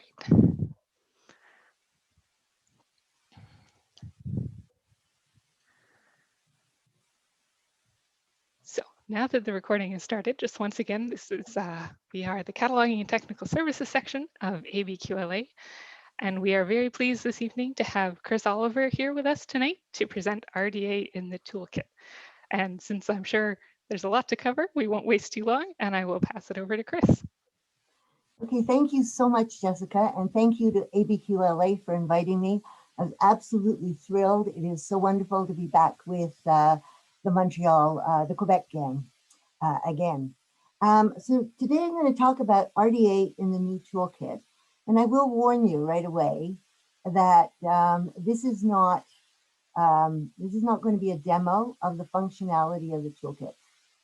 right. So now that the recording has started, just once again, this is we are the Cataloging and Technical Services section of ABQLA, and we are very pleased this evening to have Chris Oliver here with us tonight to present RDA in the toolkit. And since I'm sure there's a lot to cover, we won't waste too long, and I will pass it over to Chris. Okay, thank you so much, Jessica, and thank you to ABQLA for inviting me. I was absolutely thrilled. It is so wonderful to be back with the Quebec gang again. So today I'm going to talk about RDA in the new toolkit, and I will warn you right away that this is not going to be a demo of the functionality of the toolkit.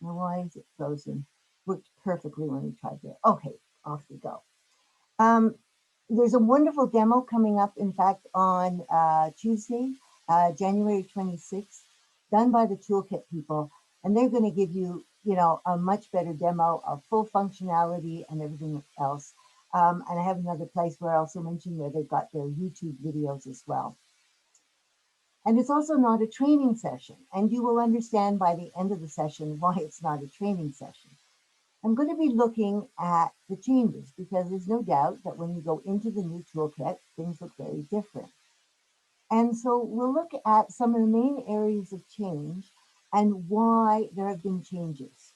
Now, why is it frozen? Worked perfectly when we tried there. Okay, off we go. There's a wonderful demo coming up, in fact, on Tuesday, January 26th, done by the toolkit people. And they're going to give you, a much better demo of full functionality and everything else. And I have another place where I also mentioned where they've got their YouTube videos as well. And it's also not a training session. And you will understand by the end of the session why it's not a training session. I'm going to be looking at the changes because there's no doubt that when you go into the new toolkit, things look very different. And so we'll look at some of the main areas of change and why there have been changes.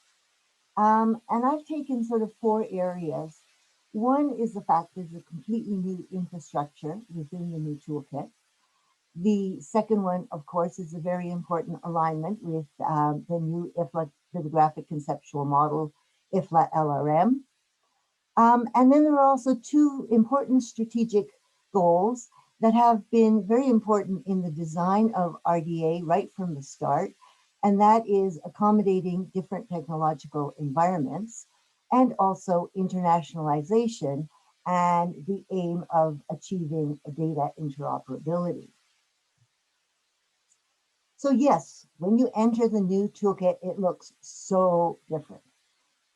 And I've taken sort of 4 areas. One is the fact there's a completely new infrastructure within the new toolkit. The second one, of course, is a very important alignment with the new IFLA bibliographic conceptual model, IFLA LRM. And then there are also 2 important strategic goals that have been very important in the design of RDA right from the start, and that is accommodating different technological environments and also internationalization and the aim of achieving data interoperability. So yes, when you enter the new toolkit, it looks so different.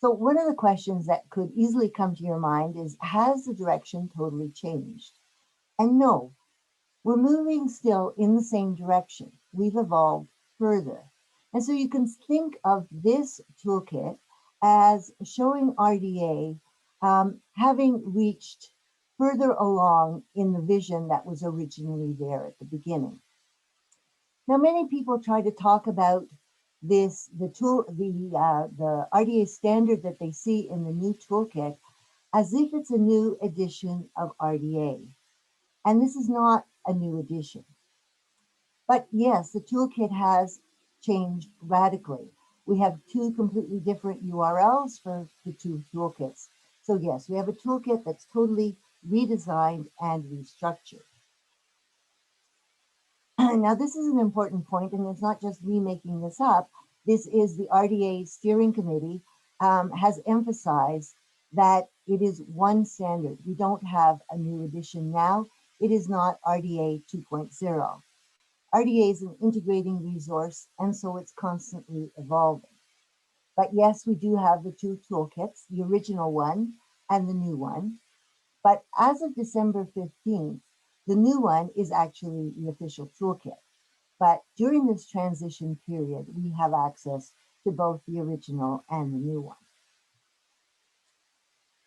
So one of the questions that could easily come to your mind is, has the direction totally changed? And no, we're moving still in the same direction. We've evolved further. And so you can think of this toolkit as showing RDA having reached further along in the vision that was originally there at the beginning. Now, many people try to talk about this, the RDA standard that they see in the new toolkit as if it's a new edition of RDA. And this is not a new edition. But yes, the toolkit has changed radically. We have 2 completely different URLs for the 2 toolkits. So yes, we have a toolkit that's totally redesigned and restructured. Now, this is an important point, and it's not just me making this up. This is the RDA steering committee has emphasized that it is one standard. We don't have a new edition now. It is not RDA 2.0. RDA is an integrating resource, and so it's constantly evolving. But yes, we do have the 2 toolkits, the original one and the new one. But as of December 15th, the new one is actually the official toolkit. But during this transition period, we have access to both the original and the new one.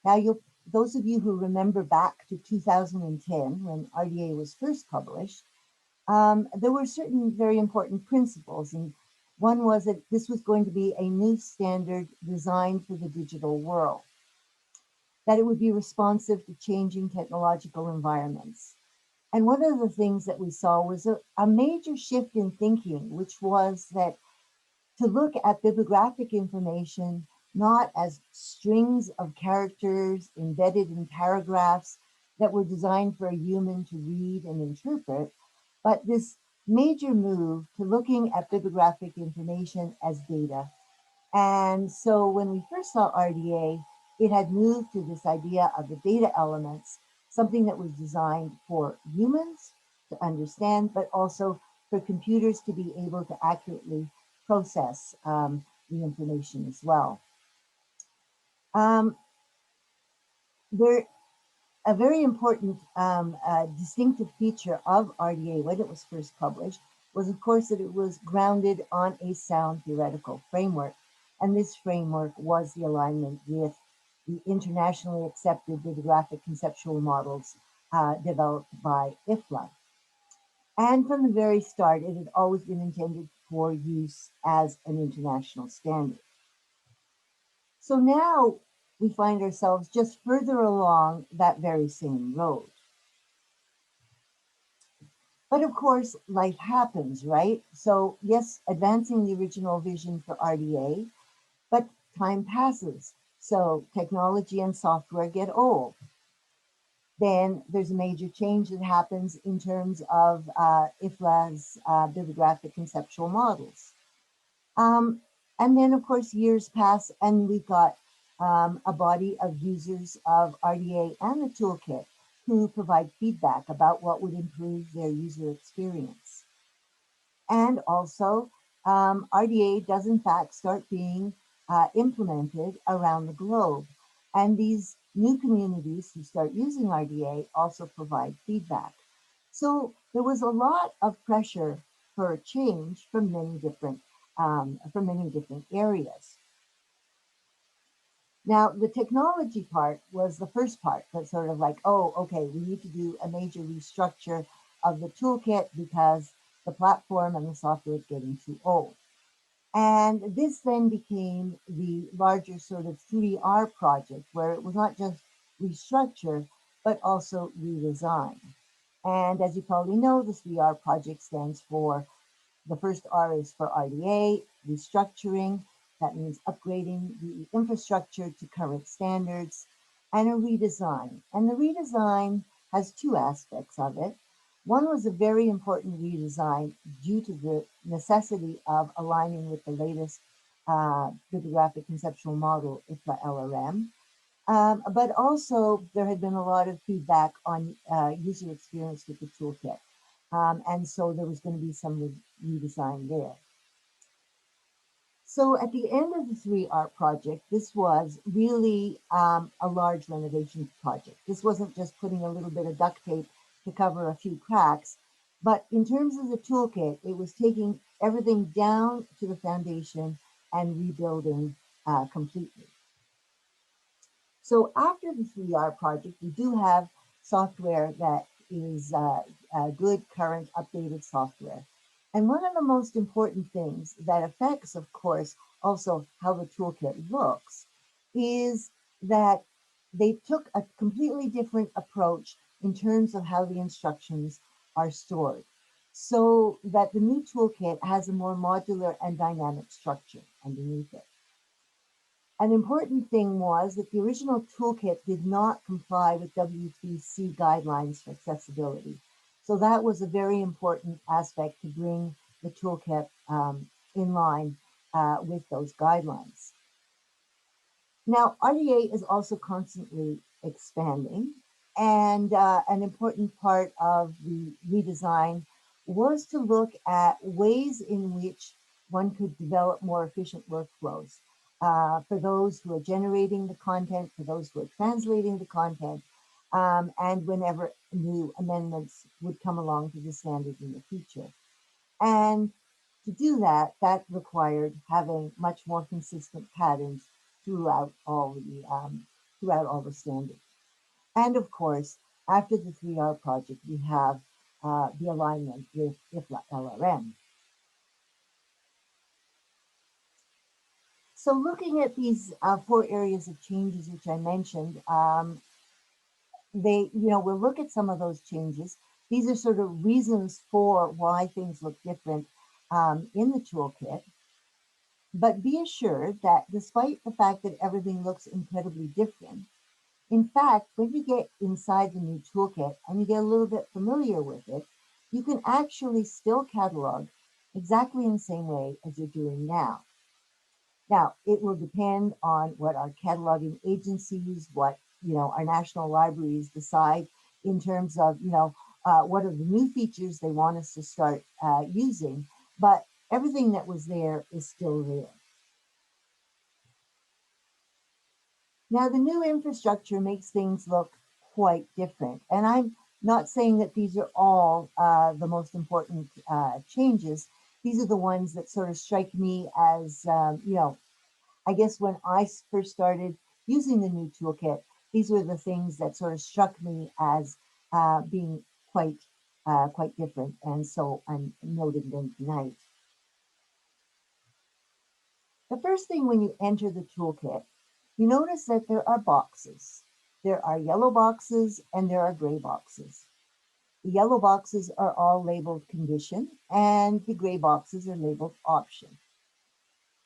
Now, those of you who remember back to 2010, when RDA was first published, there were certain very important principles. And one was that this was going to be a new standard designed for the digital world, that it would be responsive to changing technological environments. And one of the things that we saw was a major shift in thinking, which was that to look at bibliographic information not as strings of characters embedded in paragraphs that were designed for a human to read and interpret, but this major move to looking at bibliographic information as data. And so when we first saw RDA, it had moved to this idea of the data elements, something that was designed for humans to understand, but also for computers to be able to accurately process the information as well. A very important distinctive feature of RDA when it was first published was, of course, that it was grounded on a sound theoretical framework. And this framework was the alignment with the internationally accepted bibliographic conceptual models developed by IFLA. And from the very start, it had always been intended for use as an international standard. So now we find ourselves just further along that very same road. But of course, life happens, right? So yes, advancing the original vision for RDA, but time passes. So technology and software get old. Then there's a major change that happens in terms of IFLA's bibliographic conceptual models. Um, and then, of course, years pass and we've got a body of users of RDA and the toolkit who provide feedback about what would improve their user experience. And also, RDA does in fact start being implemented around the globe. And these new communities who start using RDA also provide feedback. So there was a lot of pressure for change from many different areas. Now, the technology part was the first part that's sort of like, oh, okay, we need to do a major restructure of the toolkit because the platform and the software is getting too old. And this then became the larger sort of 3R project, where it was not just restructure, but also redesign. And as you probably know, the 3R project stands for, the first R is for RDA, restructuring. That means upgrading the infrastructure to current standards, and a redesign. And the redesign has two aspects of it. One was a very important redesign due to the necessity of aligning with the latest bibliographic conceptual model, IFLA LRM. But also there had been a lot of feedback on user experience with the toolkit. And so there was going to be some redesign there. So at the end of the 3R project, this was really a large renovation project. This wasn't just putting a little bit of duct tape to cover a few cracks, but in terms of the toolkit, it was taking everything down to the foundation and rebuilding completely. So after the 3R project, we do have software that is good, current, updated software. And one of the most important things that affects, of course, also how the toolkit looks is that they took a completely different approach in terms of how the instructions are stored, so that the new toolkit has a more modular and dynamic structure underneath it. An important thing was that the original toolkit did not comply with W3C guidelines for accessibility. So that was a very important aspect to bring the toolkit in line with those guidelines. Now, RDA is also constantly expanding, and an important part of the redesign was to look at ways in which one could develop more efficient workflows for those who are generating the content, for those who are translating the content, and whenever new amendments would come along to the standard in the future. And to do that, that required having much more consistent patterns throughout all the standards. And of course, after the 3R project, we have the alignment with IFLA LRM. So looking at these 4 areas of changes which I mentioned, we'll look at some of those changes. These are sort of reasons for why things look different in the toolkit. But be assured that despite the fact that everything looks incredibly different, in fact, when you get inside the new toolkit and you get a little bit familiar with it, you can actually still catalog exactly in the same way as you're doing now. Now, it will depend on what our cataloging agencies, what our national libraries decide in terms of what are the new features they want us to start using, but everything that was there is still there. Now, the new infrastructure makes things look quite different. And I'm not saying that these are all the most important changes. These are the ones that sort of strike me as, I guess when I first started using the new toolkit, these were the things that sort of struck me as being quite different. And so I'm noting them tonight. The first thing when you enter the toolkit, you notice that there are boxes. There are yellow boxes and there are gray boxes. The yellow boxes are all labeled condition and the gray boxes are labeled option.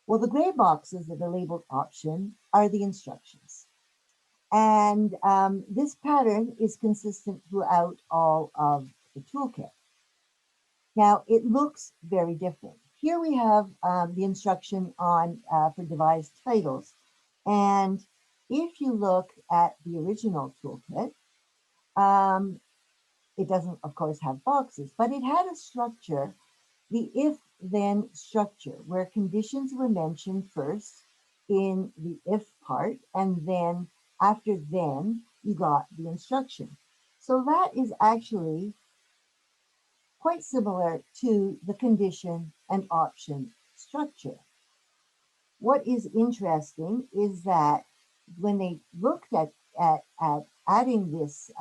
Well, the gray boxes that are labeled option are the instructions. And this pattern is consistent throughout all of the toolkit. Now, it looks very different. Here we have the instruction on for devised titles. And if you look at the original toolkit, um, it doesn't, of course, have boxes, but it had a structure, the if-then structure, where conditions were mentioned first in the if part, and then after then, you got the instruction. So that is actually quite similar to the condition and option structure. What is interesting is that when they looked at adding this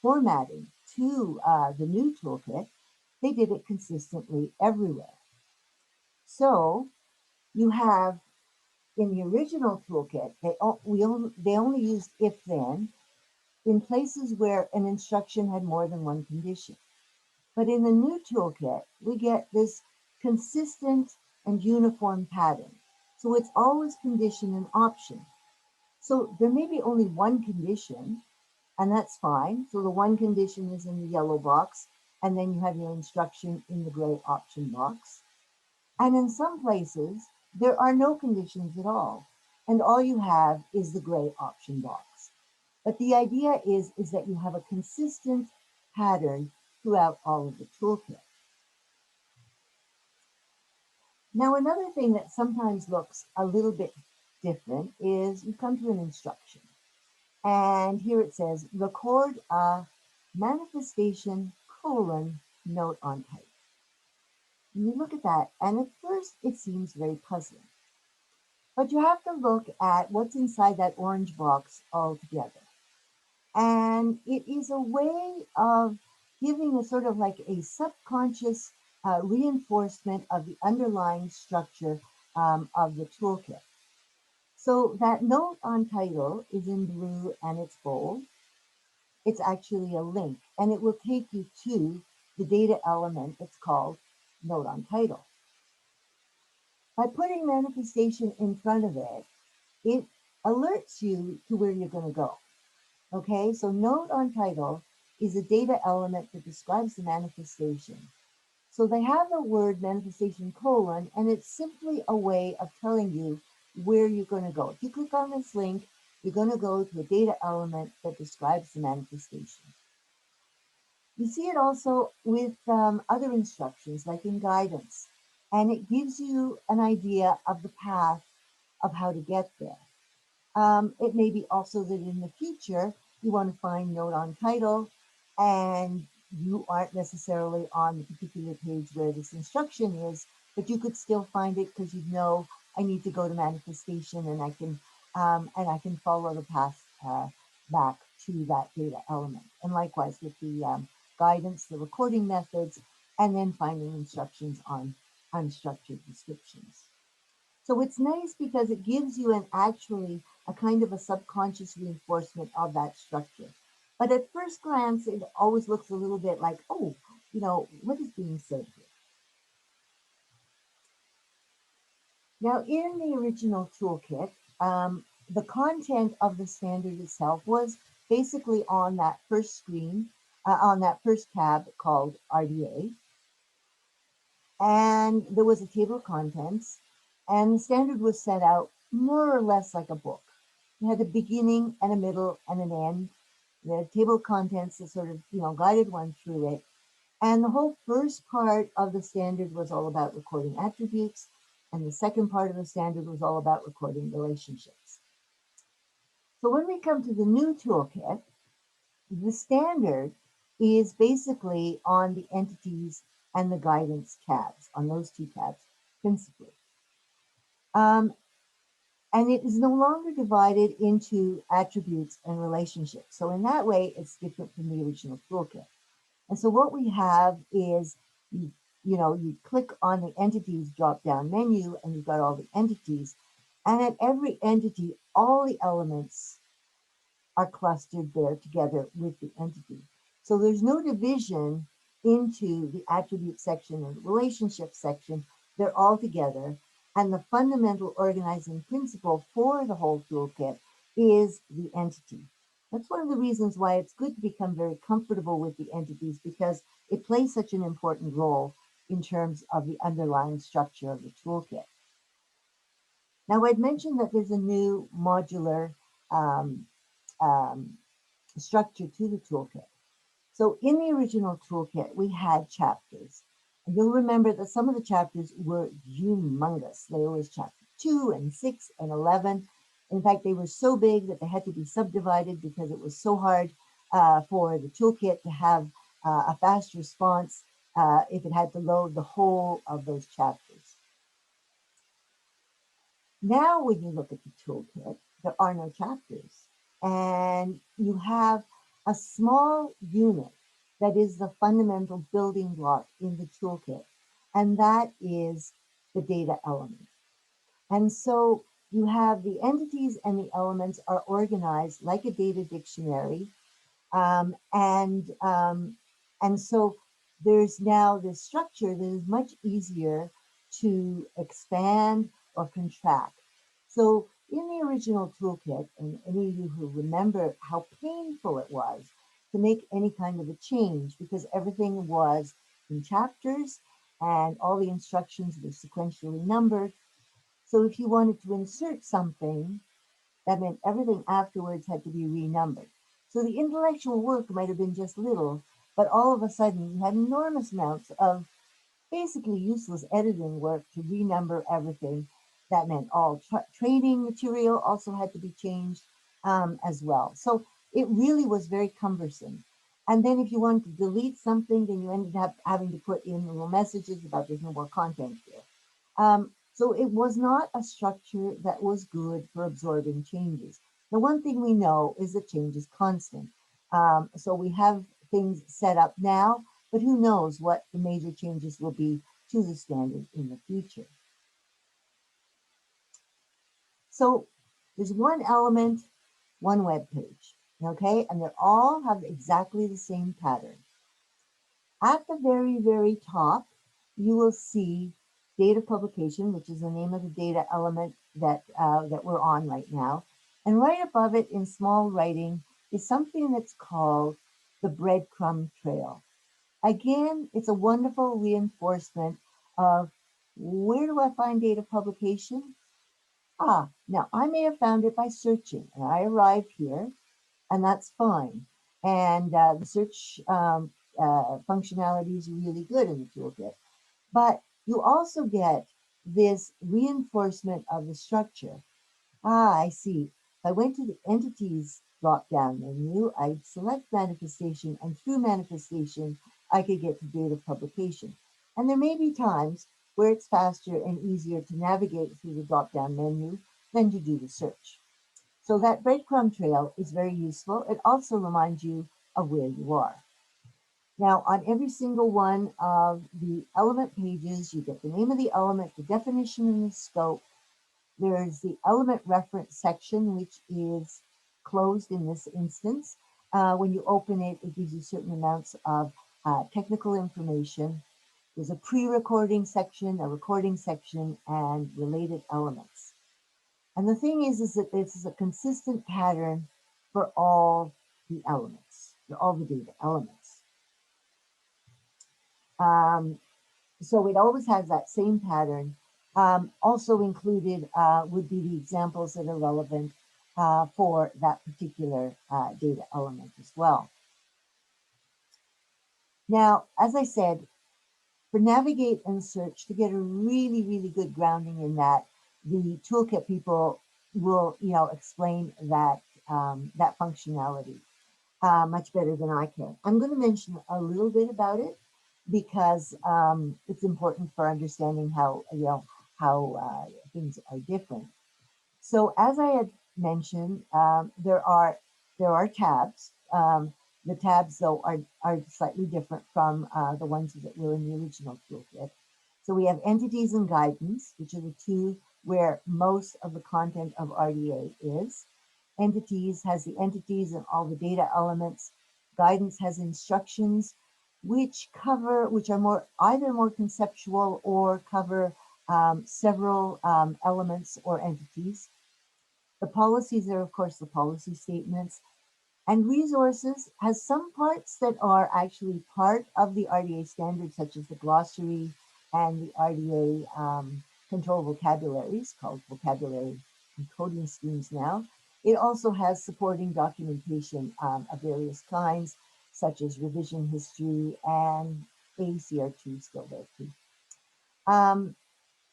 formatting to the new toolkit, they did it consistently everywhere. So you have in the original toolkit, they only used if then in places where an instruction had more than one condition. But in the new toolkit, we get this consistent and uniform pattern. So it's always condition and option. So there may be only one condition, and that's fine. So the one condition is in the yellow box, and then you have your instruction in the gray option box. And in some places, there are no conditions at all, and all you have is the gray option box. But the idea is that you have a consistent pattern throughout all of the toolkit. Now, another thing that sometimes looks a little bit different is you come to an instruction. And here it says, record a manifestation note on type. And you look at that, and at first it seems very puzzling. But you have to look at what's inside that orange box altogether. And it is a way of giving a sort of like a subconscious reinforcement of the underlying structure of the toolkit. So that note on title is in blue and it's bold. It's actually a link and it will take you to the data element that's called note on title. By putting manifestation in front of it, it alerts you to where you're going to go. Okay, so note on title is a data element that describes the manifestation. So they have the word manifestation and it's simply a way of telling you where you're going to go. If you click on this link, you're going to go to a data element that describes the manifestation. You see it also with other instructions, like in guidance, and it gives you an idea of the path of how to get there. It may be also that in the future, you want to find note on title and you aren't necessarily on the particular page where this instruction is, but you could still find it because you know I need to go to manifestation and I can follow the path back to that data element. And likewise with the guidance, the recording methods, and then finding instructions on unstructured descriptions. So it's nice because it gives you actually a kind of a subconscious reinforcement of that structure. But at first glance, it always looks a little bit like, oh, what is being said here? Now, in the original toolkit, the content of the standard itself was basically on that first screen, on that first tab called RDA. And there was a table of contents, and the standard was set out more or less like a book. It had a beginning and a middle and an end. The table of contents that sort of, guided one through it. And the whole first part of the standard was all about recording attributes, and the second part of the standard was all about recording relationships. So when we come to the new toolkit, The standard is basically on the entities and the guidance tabs, on those two tabs principally. Um, and it is no longer divided into attributes and relationships. So in that way, it's different from the original toolkit. And so what we have is you click on the entities drop down menu and you've got all the entities. And at every entity, all the elements are clustered there together with the entity. So there's no division into the attribute section and the relationship section. They're all together. And the fundamental organizing principle for the whole toolkit is the entity. That's one of the reasons why it's good to become very comfortable with the entities, because it plays such an important role in terms of the underlying structure of the toolkit. Now, I'd mentioned that there's a new modular um, um, structure to the toolkit. So in the original toolkit, we had chapters. And you'll remember that some of the chapters were humongous. There was chapter 2 and 6 and 11. In fact, they were so big that they had to be subdivided because it was so hard for the toolkit to have a fast response if it had to load the whole of those chapters. Now, when you look at the toolkit, there are no chapters, and you have a small unit that is the fundamental building block in the toolkit, and that is the data element. And so you have the entities and the elements are organized like a data dictionary, um, and um, and so there's now this structure that is much easier to expand or contract. So in the original toolkit, and any of you who remember how painful it was to make any kind of a change, because everything was in chapters and all the instructions were sequentially numbered. So if you wanted to insert something, that meant everything afterwards had to be renumbered. So the intellectual work might have been just little, but all of a sudden you had enormous amounts of basically useless editing work to renumber everything. That meant all training material also had to be changed as well. So it really was very cumbersome. And then if you wanted to delete something, then you ended up having to put in little messages about there's no more content here. So it was not a structure that was good for absorbing changes. The one thing we know is that change is constant. So we have things set up now, but who knows what the major changes will be to the standard in the future. So there's one element, one web page, okay? And they all have exactly the same pattern. At the very, very top, you will see data publication, which is the name of the data element that we're on right now. And right above it in small writing is something that's called the breadcrumb trail. Again, it's a wonderful reinforcement of where do I find data publication? Now I may have found it by searching, and I arrive here, and that's fine. And the search functionality is really good in the toolkit. But you also get this reinforcement of the structure. I see. If I went to the entities drop-down menu, I'd select manifestation, and through manifestation, I could get to data publication. And there may be times where it's faster and easier to navigate through the drop-down menu than to do the search. So that breadcrumb trail is very useful. It also reminds you of where you are. Now, on every single one of the element pages, you get the name of the element, the definition and the scope. There's the element reference section, which is closed in this instance. When you open it, it gives you certain amounts of technical information. There's a pre-recording section, a recording section, and related elements. And the thing is that this is a consistent pattern for all the elements, for all the data elements. So it always has that same pattern. Also included would be the examples that are relevant for that particular data element as well. Now, as I said, for navigate and search, to get a really, really good grounding in that, the toolkit people will, explain that that functionality. much better than I can. I'm going to mention a little bit about it because it's important for understanding how, how things are different. So as I had mentioned, there are tabs. The tabs, though, are slightly different from the ones that were in the original toolkit. So we have entities and guidance, which are the two where most of the content of RDA is. Entities has the entities and all the data elements. Guidance has instructions, which are either more conceptual or cover several elements or entities. The policies are, of course, the policy statements. And resources has some parts that are actually part of the RDA standards, such as the glossary and the RDA control vocabularies, called vocabulary encoding schemes now. It also has supporting documentation of various kinds, such as revision history and ACR2 still there too.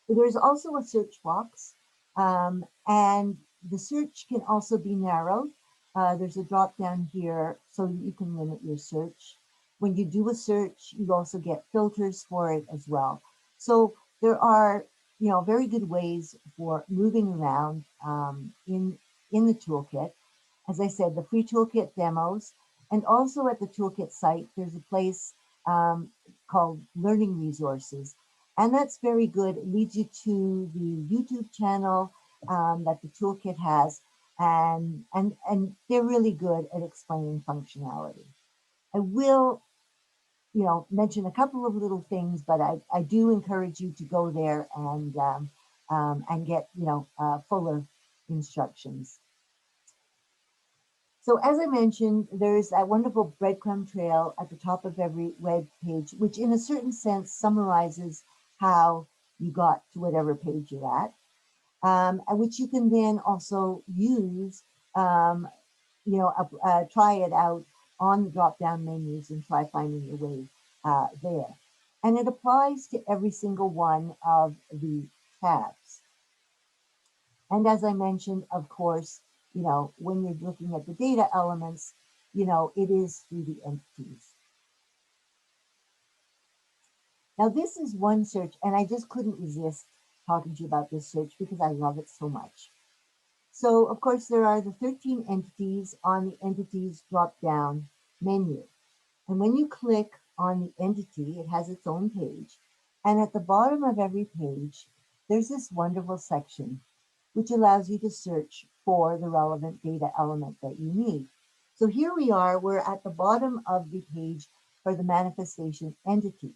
There's also a search box, and the search can also be narrowed. There's a drop down here so you can limit your search. When you do a search, you also get filters for it as well. So there are, very good ways for moving around in the toolkit. As I said, the free toolkit demos, and also at the toolkit site, there's a place called Learning Resources, and that's very good. It leads you to the YouTube channel that the toolkit has, and they're really good at explaining functionality. I will, mention a couple of little things, but I do encourage you to go there and get, fuller instructions. So as I mentioned, there's that wonderful breadcrumb trail at the top of every web page, which in a certain sense summarizes how you got to whatever page you're at, and which you can then also use, try it out on the drop-down menus and try finding your way there. And it applies to every single one of the tabs. And as I mentioned, of course, when you're looking at the data elements, it is through the entities. Now, this is one search, and I just couldn't resist talking to you about this search because I love it so much. So, of course, there are the 13 entities on the entities drop-down menu. And when you click on the entity, it has its own page. And at the bottom of every page, there's this wonderful section which allows you to search for the relevant data element that you need. So here we are, we're at the bottom of the page for the manifestation entity.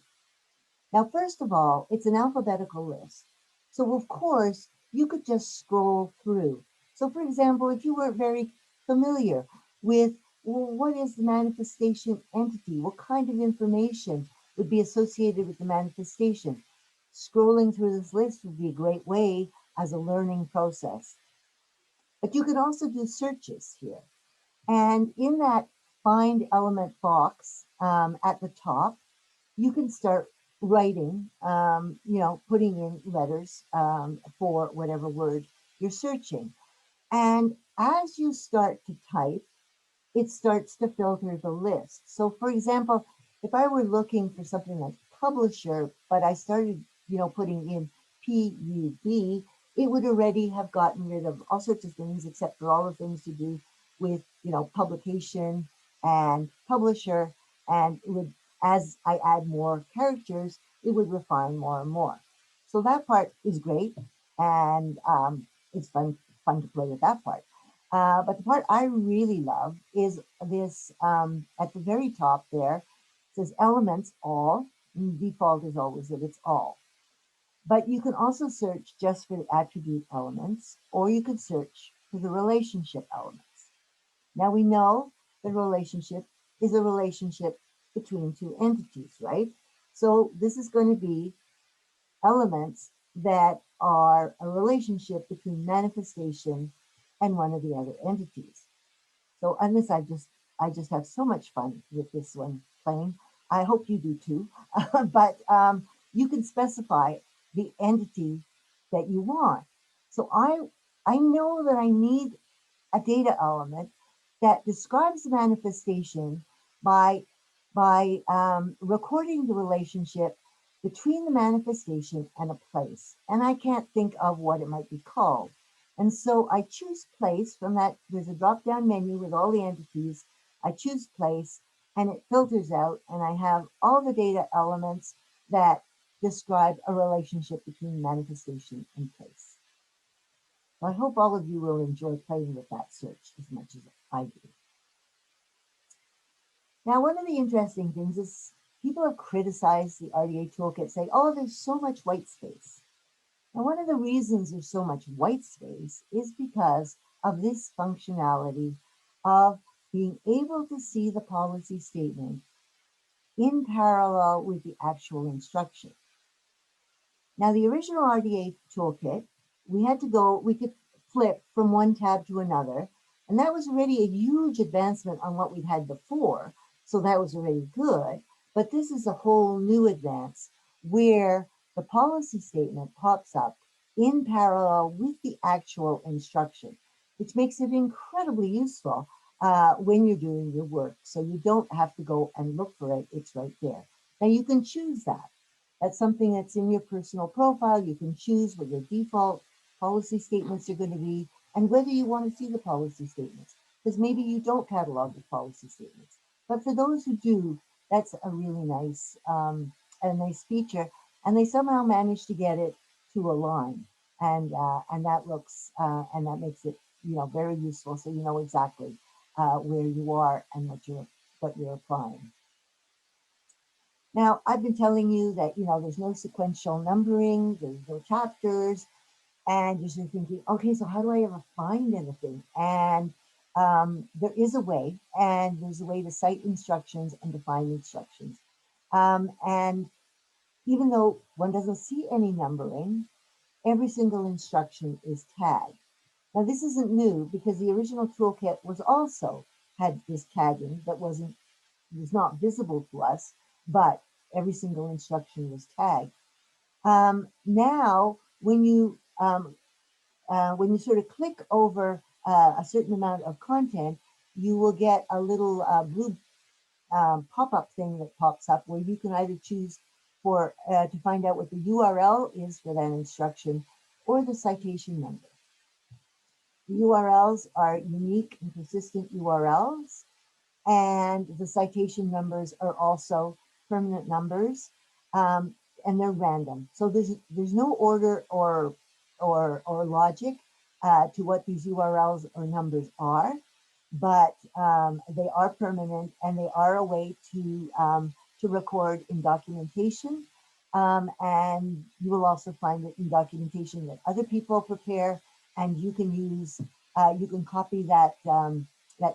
Now, first of all, it's an alphabetical list. So of course, you could just scroll through. So for example, if you weren't very familiar with, well, what is the manifestation entity? What kind of information would be associated with the manifestation? Scrolling through this list would be a great way as a learning process. But you can also do searches here. And in that find element box at the top, you can start writing, putting in letters for whatever word you're searching. And as you start to type, it starts to filter the list. So for example, if I were looking for something like publisher, but I started, putting in PUB, it would already have gotten rid of all sorts of things except for all the things to do with, publication and publisher. And it would, as I add more characters, it would refine more and more. So that part is great. And it's fun to play with that part. But the part I really love is this at the very top there. It says elements all. And the default is always that it's all. But you can also search just for the attribute elements, or you could search for the relationship elements. Now we know the relationship is a relationship between two entities, right? So this is going to be elements that are a relationship between manifestation and one of the other entities. So on this, I just have so much fun with this one playing. I hope you do too. But you can specify the entity that you want. So I know that I need a data element that describes the manifestation by, recording the relationship between the manifestation and a place. And I can't think of what it might be called. And so I choose place from that. There's a drop down menu with all the entities. I choose place and it filters out, and I have all the data elements that describe a relationship between manifestation and place. So I hope all of you will enjoy playing with that search as much as I do. Now, one of the interesting things is people have criticized the RDA toolkit, saying, oh, there's so much white space. Now, one of the reasons there's so much white space is because of this functionality of being able to see the policy statement in parallel with the actual instruction. Now, the original RDA toolkit, we could flip from one tab to another, and that was already a huge advancement on what we'd had before. So that was already good. But this is a whole new advance where the policy statement pops up in parallel with the actual instruction, which makes it incredibly useful when you're doing your work. So you don't have to go and look for it, it's right there. Now you can choose that. That's something that's in your personal profile. You can choose what your default policy statements are going to be and whether you want to see the policy statements, because maybe you don't catalog the policy statements. But for those who do, that's a really nice, feature. And they somehow managed to get it to align, and that makes it very useful. So you know exactly where you are and what you're applying. Now, I've been telling you that, there's no sequential numbering, there's no chapters, and you're sort of thinking, okay, so how do I ever find anything? And there is a way, and there's a way to cite instructions and define instructions. And even though one doesn't see any numbering, every single instruction is tagged. Now, this isn't new because the original toolkit had this tagging that was not visible to us, but every single instruction was tagged. Now, when you sort of click over a certain amount of content, you will get a little blue pop-up thing that pops up where you can either choose to find out what the URL is for that instruction or the citation number. The URLs are unique and persistent URLs, and the citation numbers are also permanent numbers, and they're random. So there's no order or logic to what these URLs or numbers are, but they are permanent, and they are a way to record in documentation. And you will also find it in documentation that other people prepare, and you can you can copy that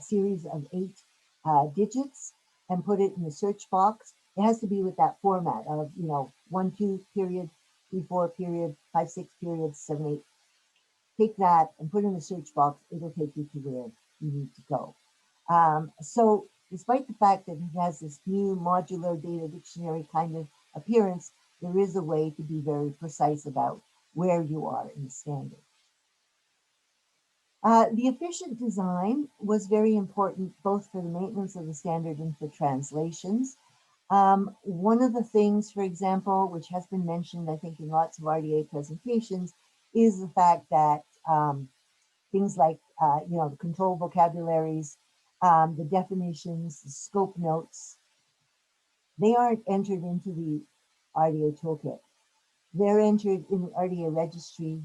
series of 8 digits and put it in the search box. It has to be with that format of 1 2 period 3 4 period 5 6 period 7 8. Take that and put it in the search box. It'll take you to where you need to go. So despite the fact that it has this new modular data dictionary kind of appearance, there is a way to be very precise about where you are in the standard. The efficient design was very important both for the maintenance of the standard and for translations. One of the things, for example, which has been mentioned, I think, in lots of RDA presentations, is the fact that things like, the control vocabularies, the definitions, the scope notes, they aren't entered into the RDA toolkit. They're entered in the RDA registry,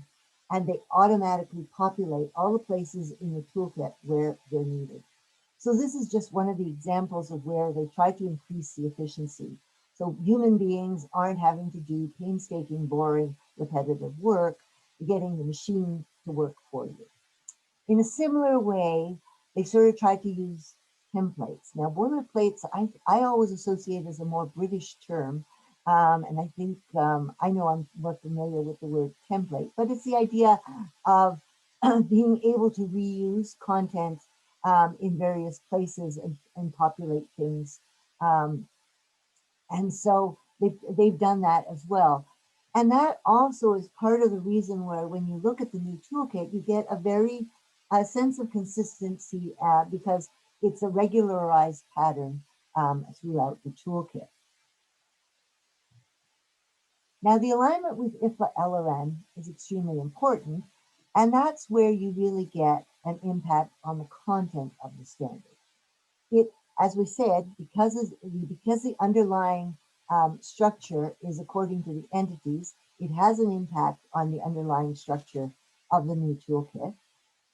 and they automatically populate all the places in the toolkit where they're needed. So this is just one of the examples of where they try to increase the efficiency. So human beings aren't having to do painstaking, boring, repetitive work, getting the machine to work for you. In a similar way, they sort of try to use templates. Now, boilerplates, I always associate as a more British term, and I think I know I'm more familiar with the word template, but it's the idea of being able to reuse content in various places and populate things. And so they've done that as well. And that also is part of the reason where when you look at the new toolkit, you get a very a sense of consistency because it's a regularized pattern throughout the toolkit. Now, the alignment with IFLA LRM is extremely important, and that's where you really get an impact on the content of the standard. It, as we said, because the underlying structure is according to the entities, it has an impact on the underlying structure of the new toolkit,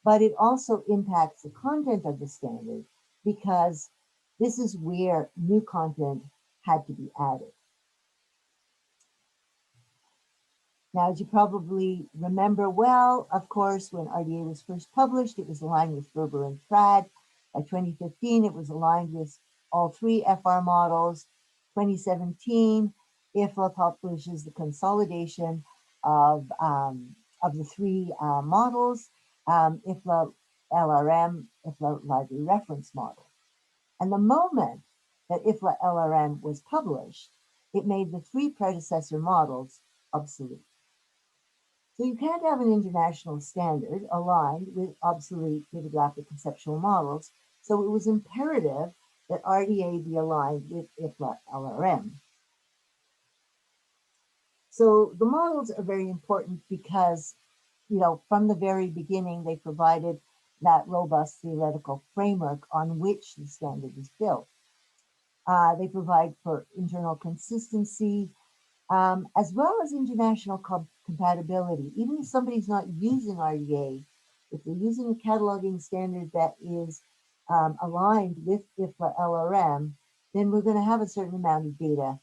but it also impacts the content of the standard because this is where new content had to be added. Now, as you probably remember well, of course, when RDA was first published, it was aligned with Ferber and Pratt. By 2015, it was aligned with all three FR models. 2017, IFLA publishes the consolidation of the three models, IFLA LRM, IFLA Library Reference Model. And the moment that IFLA LRM was published, it made the three predecessor models obsolete. So you can't have an international standard aligned with obsolete photographic conceptual models. So it was imperative that RDA be aligned with IFLA LRM. So the models are very important because, from the very beginning, they provided that robust theoretical framework on which the standard is built. They provide for internal consistency, as well as international compatibility. Even if somebody's not using RDA, if they're using a cataloging standard that is aligned with IFLA LRM, then we're going to have a certain amount of data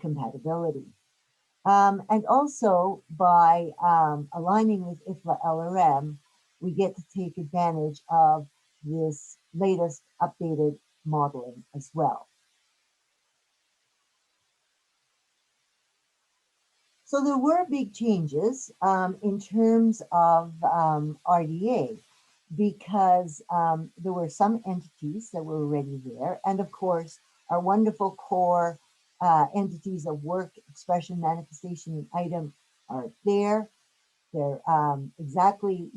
compatibility. And also by aligning with IFLA LRM, we get to take advantage of this latest updated modeling as well. So there were big changes in terms of RDA because there were some entities that were already there. And of course, our wonderful core entities of work, expression, manifestation, and item are there. They're exactly,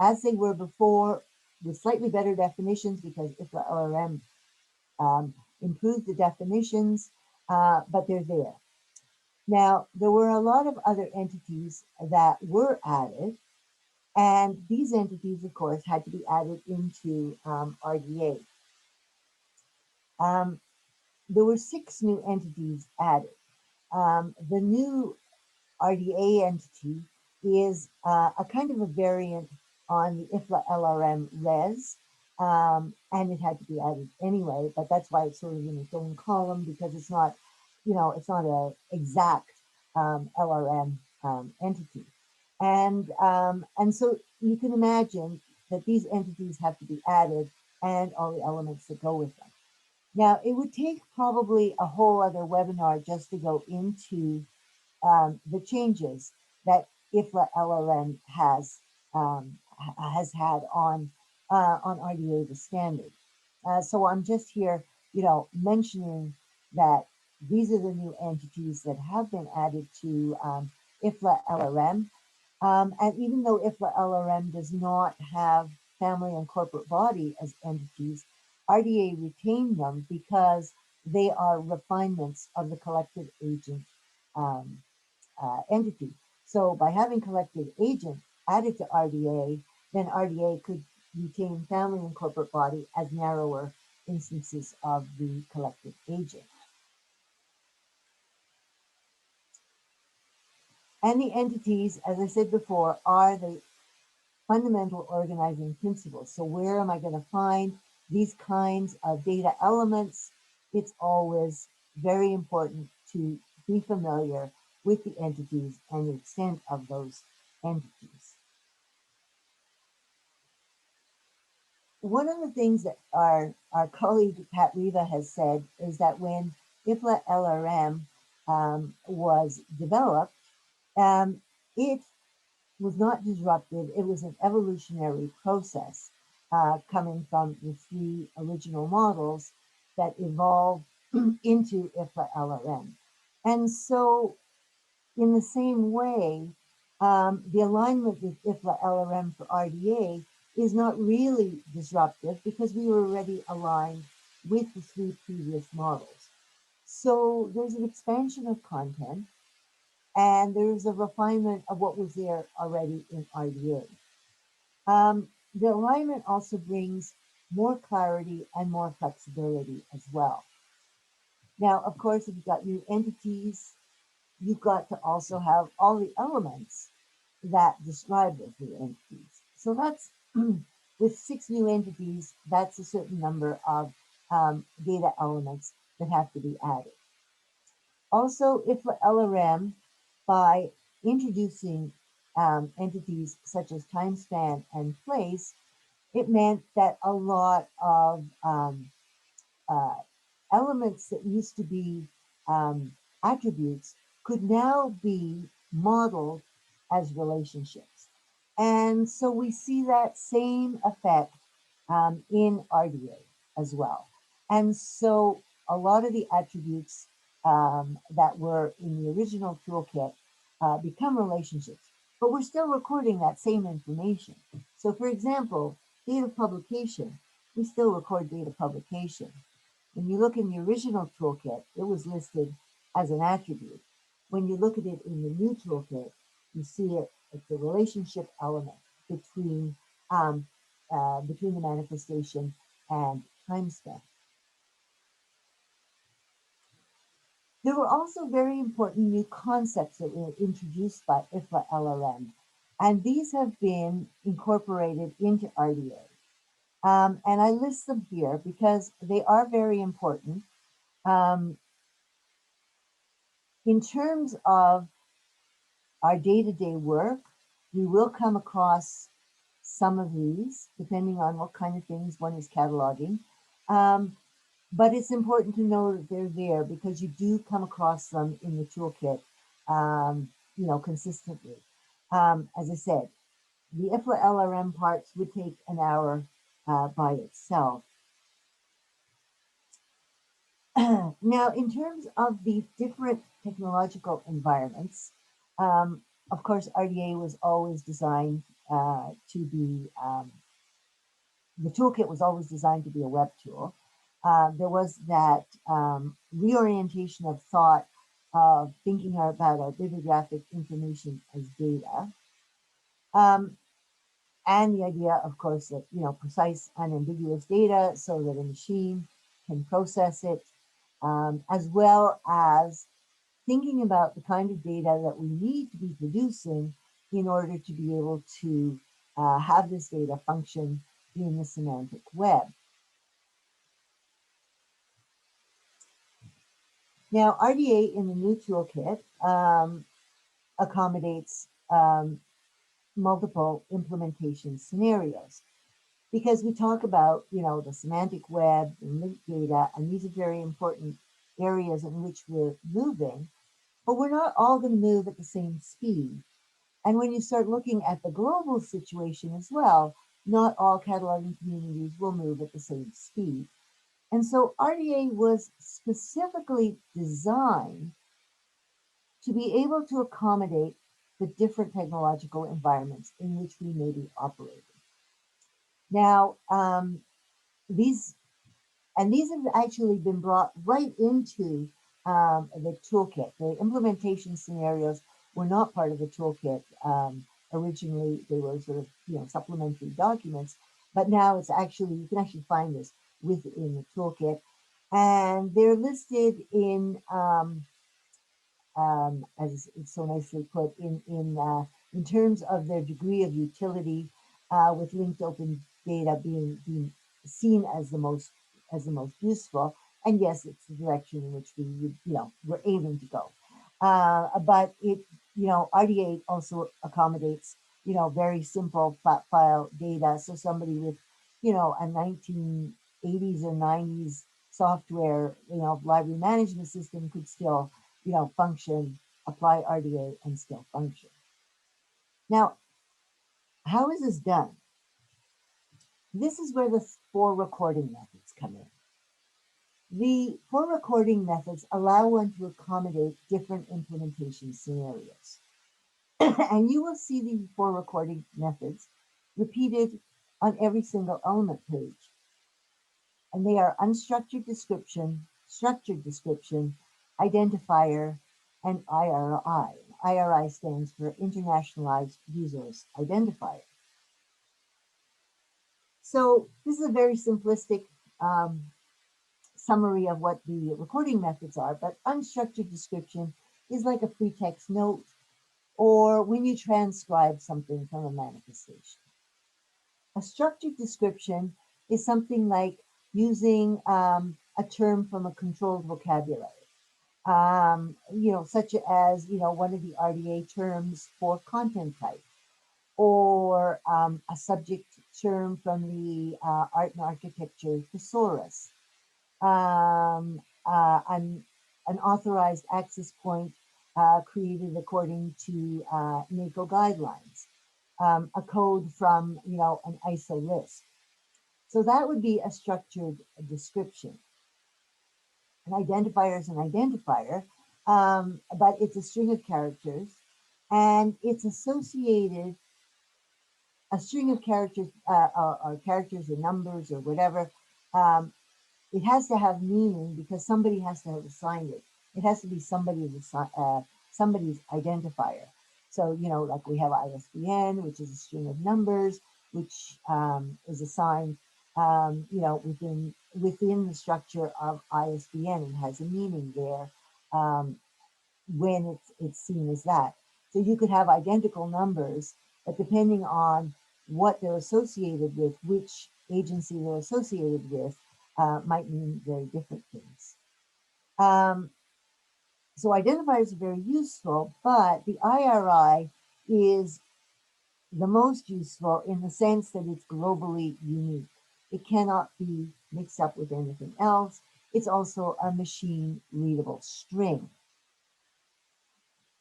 as they were before with slightly better definitions because IFLA LRM improved the definitions, but they're there. Now, there were a lot of other entities that were added, and these entities, of course, had to be added into RDA. There were 6 new entities added. The new RDA entity is a kind of a variant on the IFLA LRM res, and it had to be added anyway, but that's why it's sort of in its own column because it's not, it's not an exact LRM entity. And so you can imagine that these entities have to be added and all the elements that go with them. Now, it would take probably a whole other webinar just to go into the changes that IFLA LRM has had on RDA, the standard. So I'm just here, mentioning that these are the new entities that have been added to IFLA LRM. And even though IFLA LRM does not have family and corporate body as entities, RDA retained them because they are refinements of the collective agent entity. So by having collective agent added to RDA, then RDA could retain family and corporate body as narrower instances of the collective agent. And the entities, as I said before, are the fundamental organizing principles. So where am I going to find these kinds of data elements? It's always very important to be familiar with the entities and the extent of those entities. One of the things that our colleague Pat Riva has said is that when IFLA LRM was developed, it was not disruptive. It was an evolutionary process coming from the 3 original models that evolved into IFLA LRM. And so in the same way, the alignment with IFLA LRM for RDA is not really disruptive because we were already aligned with the three previous models. So there's an expansion of content and there's a refinement of what was there already in RDA. The alignment also brings more clarity and more flexibility as well. Now, of course, if you've got new entities, you've got to also have all the elements that describe those new entities. So that's with 6 new entities, that's a certain number of data elements that have to be added. Also, IFLA LRM, by introducing entities such as time span and place, it meant that a lot of uh, elements that used to be attributes could now be modeled as relationships. And so we see that same effect in RDA as well. And so a lot of the attributes that were in the original toolkit become relationships, but we're still recording that same information. So for example, date of publication, we still record date of publication. When you look in the original toolkit, it was listed as an attribute. When you look at it in the new toolkit, you see it, it's a relationship element between between the manifestation and time span. There were also very important new concepts that were introduced by IFLA LRM, and these have been incorporated into RDA. And I list them here because they are very important. In terms of our day-to-day work, we will come across some of these, depending on what kind of things one is cataloging. But it's important to know that they're there because you do come across them in the toolkit, consistently. As I said, the IFLA LRM parts would take an hour by itself. Now, in terms of the different technological environments, of course, RDA was always designed to be, the toolkit was always designed to be a web tool. There was that reorientation of thought of thinking about our bibliographic information as data. And the idea, of course, that, precise, unambiguous data so that a machine can process it, as well as thinking about the kind of data that we need to be producing in order to be able to have this data function in the semantic web. Now, RDA in the new toolkit accommodates multiple implementation scenarios because we talk about, the semantic web and linked data, and these are very important areas in which we're moving, but we're not all going to move at the same speed. And when you start looking at the global situation as well, not all cataloging communities will move at the same speed. And so RDA was specifically designed to be able to accommodate the different technological environments in which we may be operating. Now, these have actually been brought right into the toolkit. The implementation scenarios were not part of the toolkit. Originally, they were sort of supplementary documents, but now it's actually, you can actually find this within the toolkit, and they're listed in as it's so nicely put in terms of their degree of utility, with linked open data being seen as the most useful. And yes, it's the direction in which we would, we're aiming to go. But it, RDA also accommodates, very simple flat file data. So somebody with, a 1980s or 90s software, library management system could still, function, apply RDA and still function. Now, how is this done? This is where the 4 recording methods come in. The 4 recording methods allow one to accommodate different implementation scenarios. And you will see the 4 recording methods repeated on every single element page. And they are unstructured description, structured description, identifier, and IRI. IRI stands for Internationalized Resource Identifier. So this is a very simplistic summary of what the recording methods are, but unstructured description is like a free text note or when you transcribe something from a manifestation. A structured description is something like using a term from a controlled vocabulary. Such as, one of the RDA terms for content type, or a subject term from the art and architecture thesaurus, an authorized access point created according to NACO guidelines, a code from, an ISO list. So that would be a structured description. An identifier is an identifier, but it's a string of characters, and it's associated, a string of characters, or characters or numbers or whatever. It has to have meaning because somebody has to have assigned it. It has to be somebody's identifier. So, like we have ISBN, which is a string of numbers, which is assigned, within the structure of ISBN, and has a meaning there when it's seen as that. So you could have identical numbers, but depending on what they're associated with, which agency they're associated with, might mean very different things. So identifiers are very useful, but the IRI is the most useful in the sense that it's globally unique. It cannot be mixed up with anything else. It's also a machine readable string.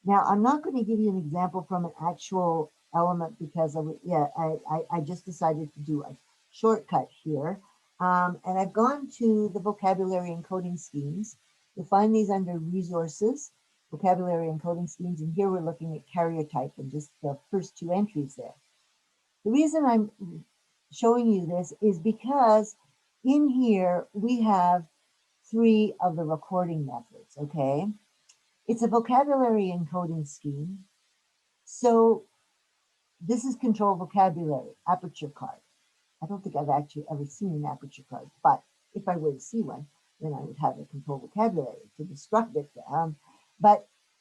Now, I'm not going to give you an example from an actual element because I just decided to do a shortcut here. And I've gone to the vocabulary encoding schemes. You'll find these under resources, vocabulary encoding schemes. And here we're looking at carrier type and just the first two entries there. The reason I'm showing you this is because in here we have 3 of the recording methods, okay? It's a vocabulary encoding scheme. So this is control vocabulary, aperture card. I don't think I've actually ever seen an aperture card, but if I were to see one, then I would have a control vocabulary to describe it.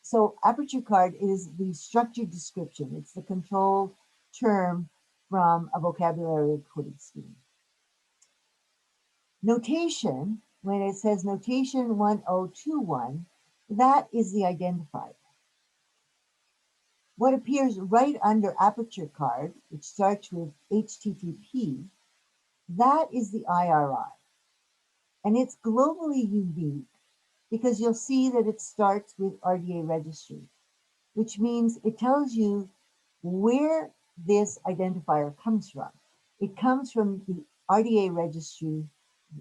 So aperture card is the structured description. It's the control term from a vocabulary encoding scheme. Notation, when it says notation 1021, that is the identifier. What appears right under aperture card, which starts with HTTP, that is the IRI. And it's globally unique because you'll see that it starts with RDA registry, which means it tells you where this identifier comes from. It comes from the RDA registry,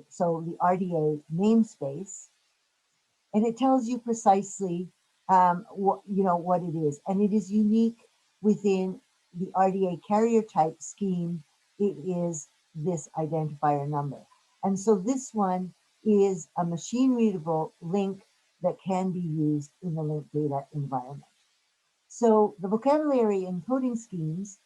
so the RDA namespace, and it tells you precisely what it is, and it is unique within the RDA carrier type scheme. It is this identifier number, and so this one is a machine readable link that can be used in the linked data environment. So the vocabulary encoding schemes,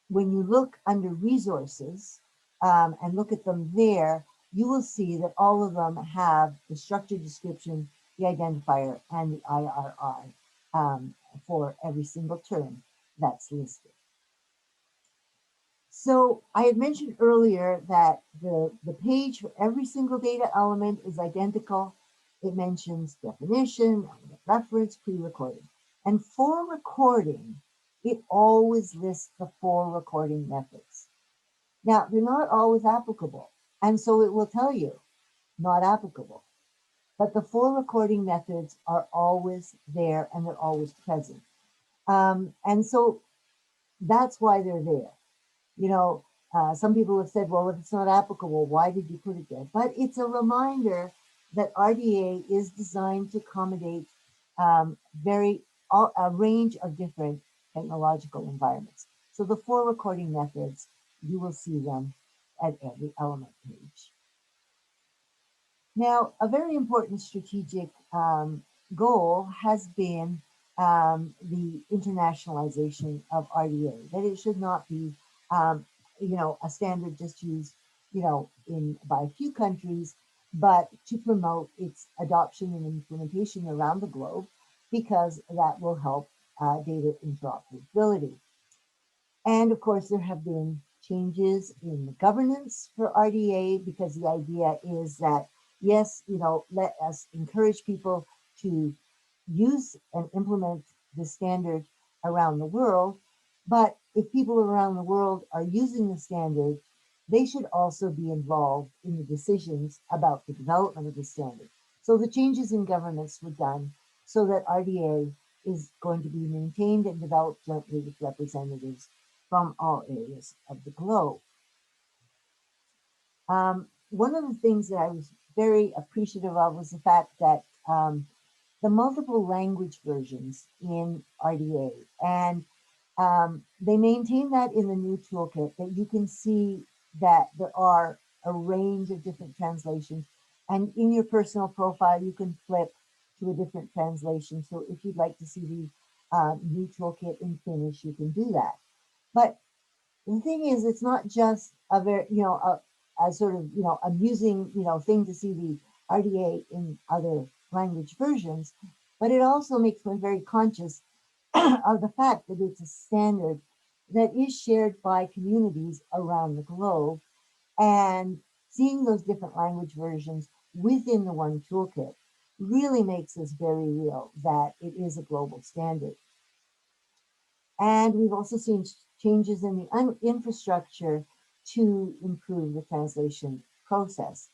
when you look under resources and look at them there, you will see that all of them have the structured description, the identifier, and the IRI for every single term that's listed. So I had mentioned earlier that the page for every single data element is identical. It mentions definition, reference, pre-recording. And for recording, it always lists the 4 recording methods. Now, they're not always applicable. And so it will tell you, not applicable. But the 4 recording methods are always there and they're always present. And so that's why they're there. Some people have said, well, if it's not applicable, why did you put it there? But it's a reminder that RDA is designed to accommodate a range of different technological environments. So the 4 recording methods you will see them at every element page. Now, a very important strategic goal has been the internationalization of RDA, that it should not be, a standard just used, by a few countries, but to promote its adoption and implementation around the globe, because that will help data interoperability. And of course, there have been changes in the governance for RDA, because the idea is that, yes, let us encourage people to use and implement the standard around the world. But if people around the world are using the standard, they should also be involved in the decisions about the development of the standard. So the changes in governance were done so that RDA is going to be maintained and developed jointly with representatives from all areas of the globe. One of the things that I was very appreciative of was the fact that the multiple language versions in RDA, and they maintain that in the new toolkit, that you can see that there are a range of different translations, and in your personal profile you can flip to a different translation. So if you'd like to see the new toolkit in Finnish, you can do that. But the thing is, it's not just a very, a sort of, amusing, thing to see the RDA in other language versions, but it also makes one very conscious of the fact that it's a standard that is shared by communities around the globe. And seeing those different language versions within the one toolkit really makes this very real that it is a global standard. And we've also seen changes in the infrastructure to improve the translation process.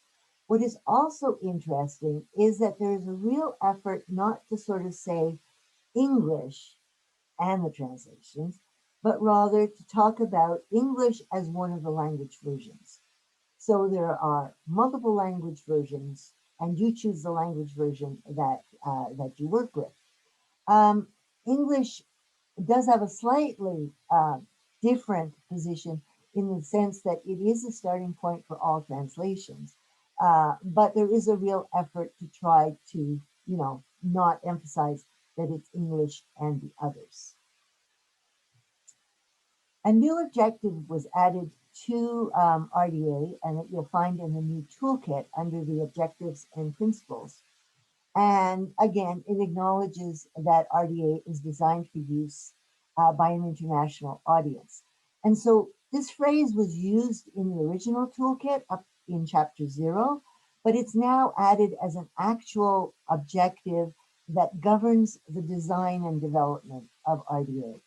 What is also interesting is that there's a real effort not to sort of say English and the translations, but rather to talk about English as one of the language versions. So there are multiple language versions, and you choose the language version that you work with. English does have a slightly different position in the sense that it is a starting point for all translations. But there is a real effort to try to, not emphasize that it's English and the others. A new objective was added to RDA, and that you'll find in the new toolkit under the objectives and principles. And again, it acknowledges that RDA is designed for use by an international audience. And so this phrase was used in the original toolkit up in chapter 0, but it's now added as an actual objective that governs the design and development of RDA.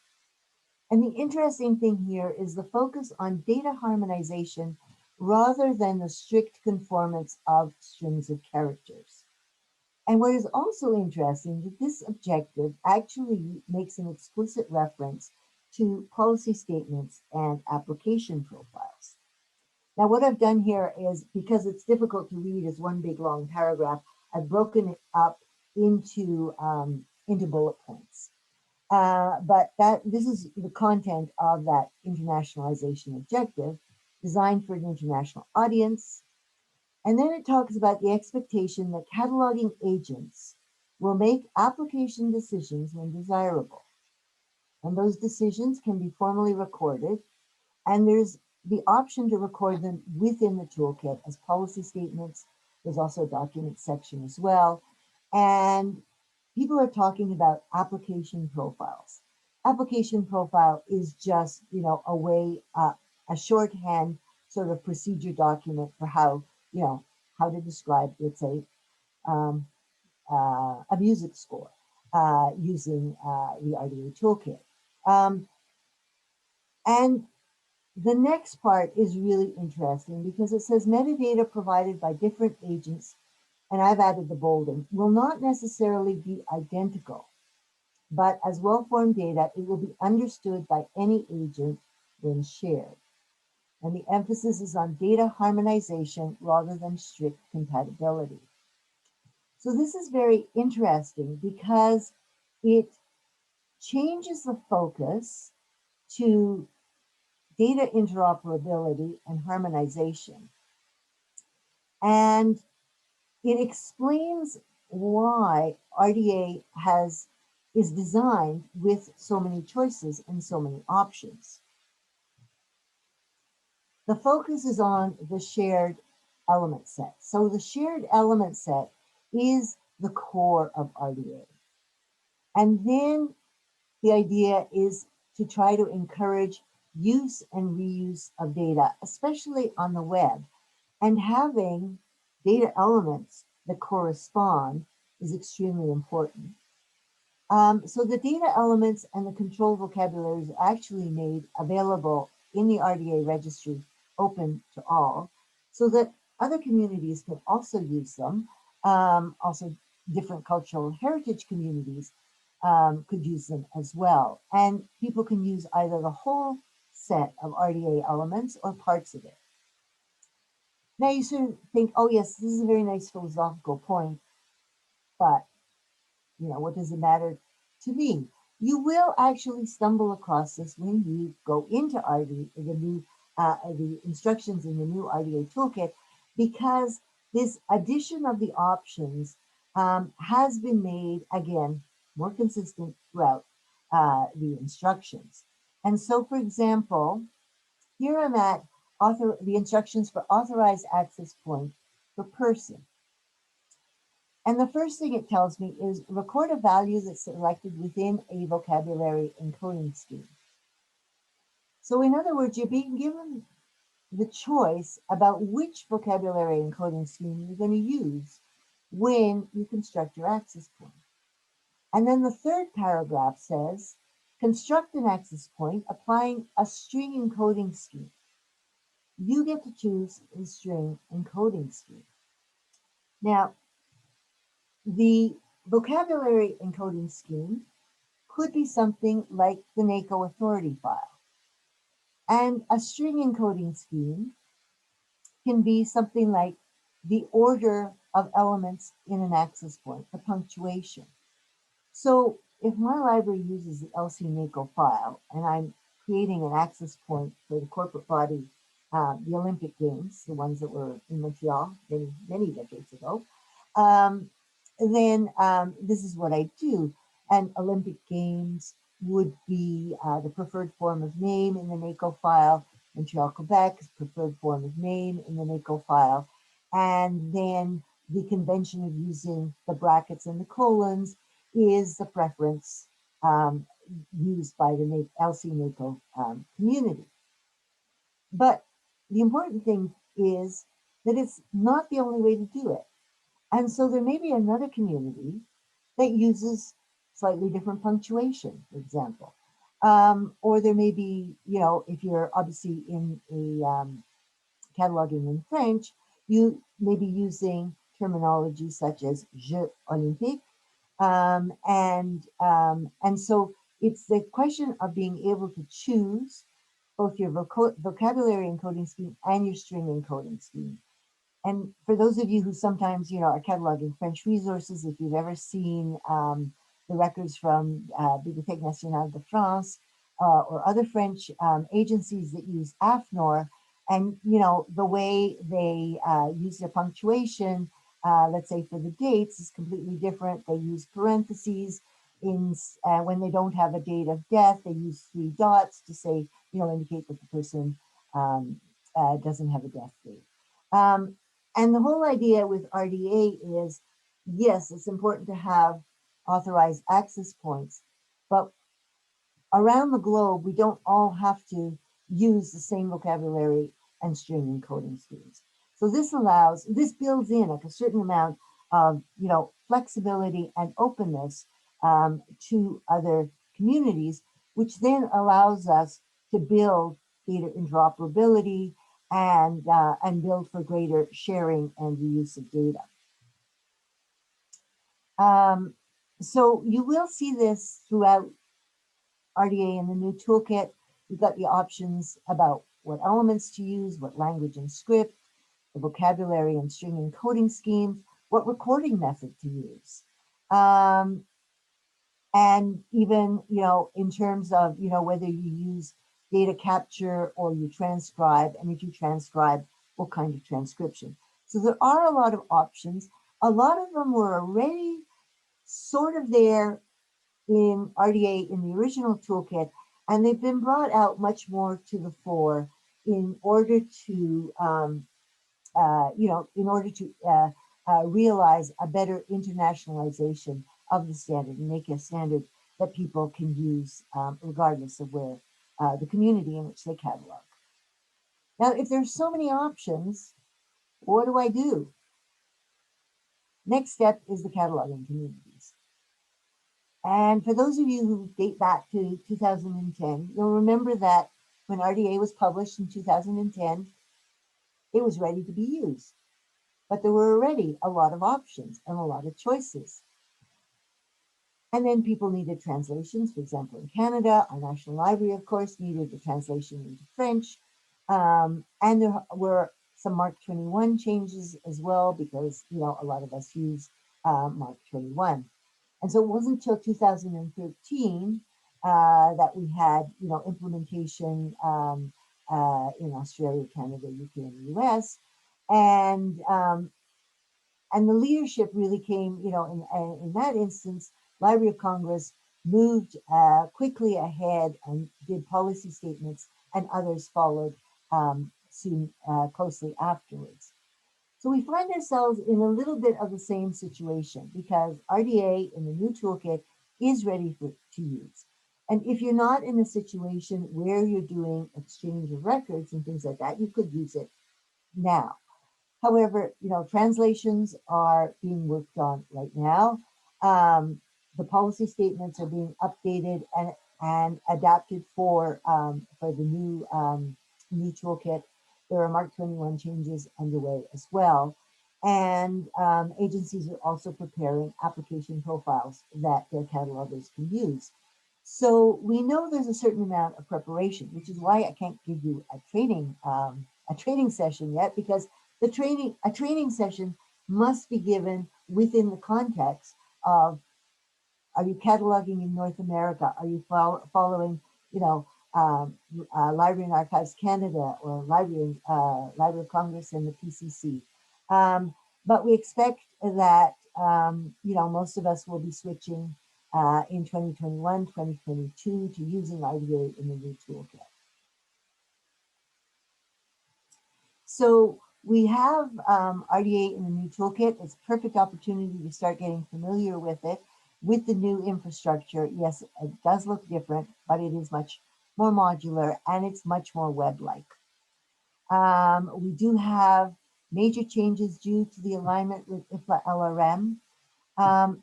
And the interesting thing here is the focus on data harmonization rather than the strict conformance of strings of characters. And what is also interesting, that this objective actually makes an explicit reference to policy statements and application profiles. Now, what I've done here is, because it's difficult to read as one big long paragraph, I've broken it up into bullet points. But this is the content of that internationalization objective, designed for an international audience. And then it talks about the expectation that cataloging agents will make application decisions when desirable. And those decisions can be formally recorded. And there's the option to record them within the toolkit as policy statements. There's also a document section as well. And people are talking about application profiles. Application profile is just, a way, a shorthand sort of procedure document for how, how to describe, let's say, a music score using the RDA toolkit. And the next part is really interesting, because it says metadata provided by different agents, and I've added the bolding, will not necessarily be identical, but as well-formed data, it will be understood by any agent when shared. And the emphasis is on data harmonization rather than strict compatibility. So this is very interesting because it changes the focus to data interoperability and harmonization. And it explains why RDA is designed with so many choices and so many options. The focus is on the shared element set. So the shared element set is the core of RDA. And then the idea is to try to encourage use and reuse of data, especially on the web. And having data elements that correspond is extremely important. So the data elements and the control vocabularies are actually made available in the RDA registry, open to all, so that other communities can also use them. Also, different cultural heritage communities could use them as well. And people can use either the whole set of RDA elements or parts of it. Now you sort of think, oh yes, this is a very nice philosophical point, but what does it matter to me? You will actually stumble across this when you go into RDA, the instructions in the new RDA toolkit, because this addition of the options has been made, again, more consistent throughout the instructions. And so, for example, here I'm at the instructions for authorized access point for person. And the first thing it tells me is record a value that's selected within a vocabulary encoding scheme. So in other words, you're being given the choice about which vocabulary encoding scheme you're going to use when you construct your access point. And then the third paragraph says, construct an access point applying a string encoding scheme. You get to choose the string encoding scheme. Now, the vocabulary encoding scheme could be something like the NACO authority file. And a string encoding scheme can be something like the order of elements in an access point, the punctuation. So if my library uses the LC NACO file and I'm creating an access point for the corporate body, the Olympic Games, the ones that were in Montreal many, many decades ago, then this is what I do. And Olympic Games would be the preferred form of name in the NACO file. Montreal, Quebec is preferred form of name in the NACO file. And then the convention of using the brackets and the colons is the preference used by the LC NACO community. But the important thing is that it's not the only way to do it. And so there may be another community that uses slightly different punctuation, for example. Or there may be, if you're obviously in a cataloging in French, you may be using terminology such as Jeux Olympiques. And so it's the question of being able to choose both your vocabulary encoding scheme and your string encoding scheme. And for those of you who sometimes, are cataloging French resources, if you've ever seen the records from Bibliothèque Nationale de France or other French agencies that use AFNOR, and the way they use their punctuation, let's say for the dates, is completely different. They use parentheses when they don't have a date of death. They use 3 dots to say, indicate that the person doesn't have a death date. And the whole idea with RDA is, yes, it's important to have authorized access points, but around the globe, we don't all have to use the same vocabulary and string encoding schemes. So this builds in like a certain amount of, flexibility and openness to other communities, which then allows us to build data interoperability and build for greater sharing and reuse of data. So you will see this throughout RDA in the new toolkit. You've got the options about what elements to use, what language and script, the vocabulary and string encoding schemes, what recording method to use. And even, in terms of, whether you use data capture or you transcribe, and if you transcribe, what kind of transcription. So there are a lot of options. A lot of them were already sort of there in RDA in the original toolkit, and they've been brought out much more to the fore in order to, in order to realize a better internationalization of the standard and make a standard that people can use regardless of where the community in which they catalog. Now, if there's so many options, what do I do? Next step is the cataloging communities. And for those of you who date back to 2010, you'll remember that when RDA was published in 2010, it was ready to be used. But there were already a lot of options and a lot of choices. And then people needed translations. For example, in Canada, our National Library, of course, needed the translation into French. And there were some Mark 21 changes as well, because, a lot of us use Mark 21. And so it wasn't until 2013 that we had, implementation in Australia, Canada, UK, and the US. And the leadership really came, in that instance, Library of Congress moved quickly ahead and did policy statements, and others followed soon, closely afterwards. So we find ourselves in a little bit of the same situation, because RDA in the new toolkit is ready to use. And if you're not in a situation where you're doing exchange of records and things like that, you could use it now. However, translations are being worked on right now. The policy statements are being updated and adapted for the new toolkit. There are Mark 21 changes underway as well. And agencies are also preparing application profiles that their catalogers can use. So we know there's a certain amount of preparation, which is why I can't give you a training session yet, because a training session must be given within the context of, are you cataloging in North America? Are you following, Library and Archives Canada, or Library of Congress and the PCC? But we expect that, most of us will be switching in 2021, 2022 to using RDA in the new toolkit. So we have RDA in the new toolkit. It's a perfect opportunity to start getting familiar with it, with the new infrastructure. Yes, it does look different, but it is much more modular and it's much more web-like. We do have major changes due to the alignment with IFLA LRM.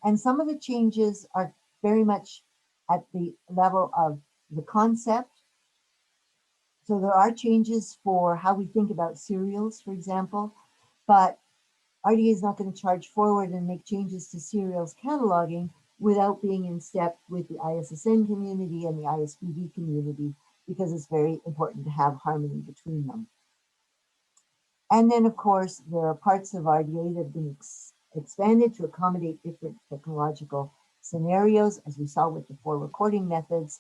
And some of the changes are very much at the level of the concept. So there are changes for how we think about serials, for example, but RDA is not going to charge forward and make changes to serials cataloging without being in step with the ISSN community and the ISBD community, because it's very important to have harmony between them. And then, of course, there are parts of RDA that have been expanded to accommodate different technological scenarios, as we saw with the 4 recording methods,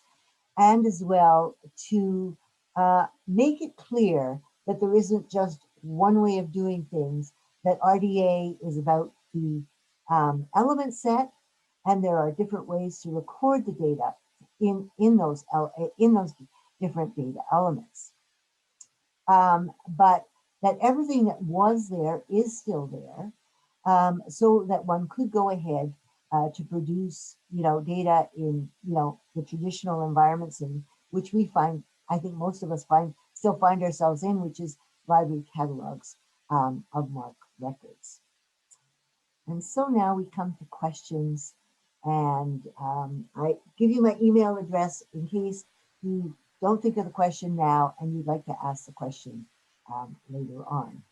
and as well to make it clear that there isn't just one way of doing things, that RDA is about the element set, and there are different ways to record the data in those different data elements. But that everything that was there is still there, so that one could go ahead to produce, data in, the traditional environments in which we find, I think most of us still find ourselves in, which is library catalogs of MARC records. And so now we come to questions, and I give you my email address in case you don't think of the question now and you'd like to ask the question later on.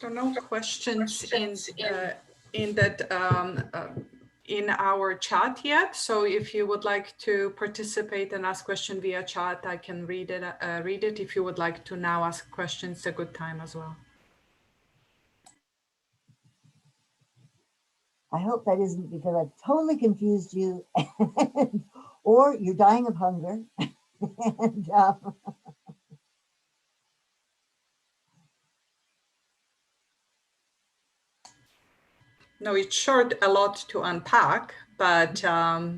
There are no questions in that in our chat yet. So if you would like to participate and ask question via chat, I can read it. If you would like to now ask questions, it's a good time as well. I hope that isn't because I've totally confused you or you're dying of hunger. And, No, it's short, a lot to unpack, but I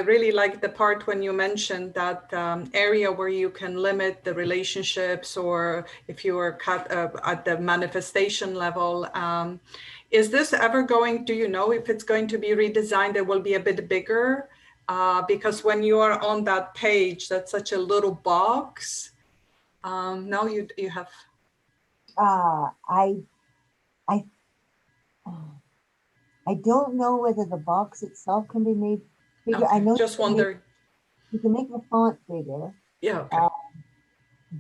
really like the part when you mentioned that area where you can limit the relationships, or if you are cut at the manifestation level. Is this ever going, do you know if it's going to be redesigned, it will be a bit bigger? Because when you are on that page, that's such a little box. Now you have. I don't know whether the box itself can be made bigger. Okay, I know just wondering. You can make the font bigger. Yeah. Okay.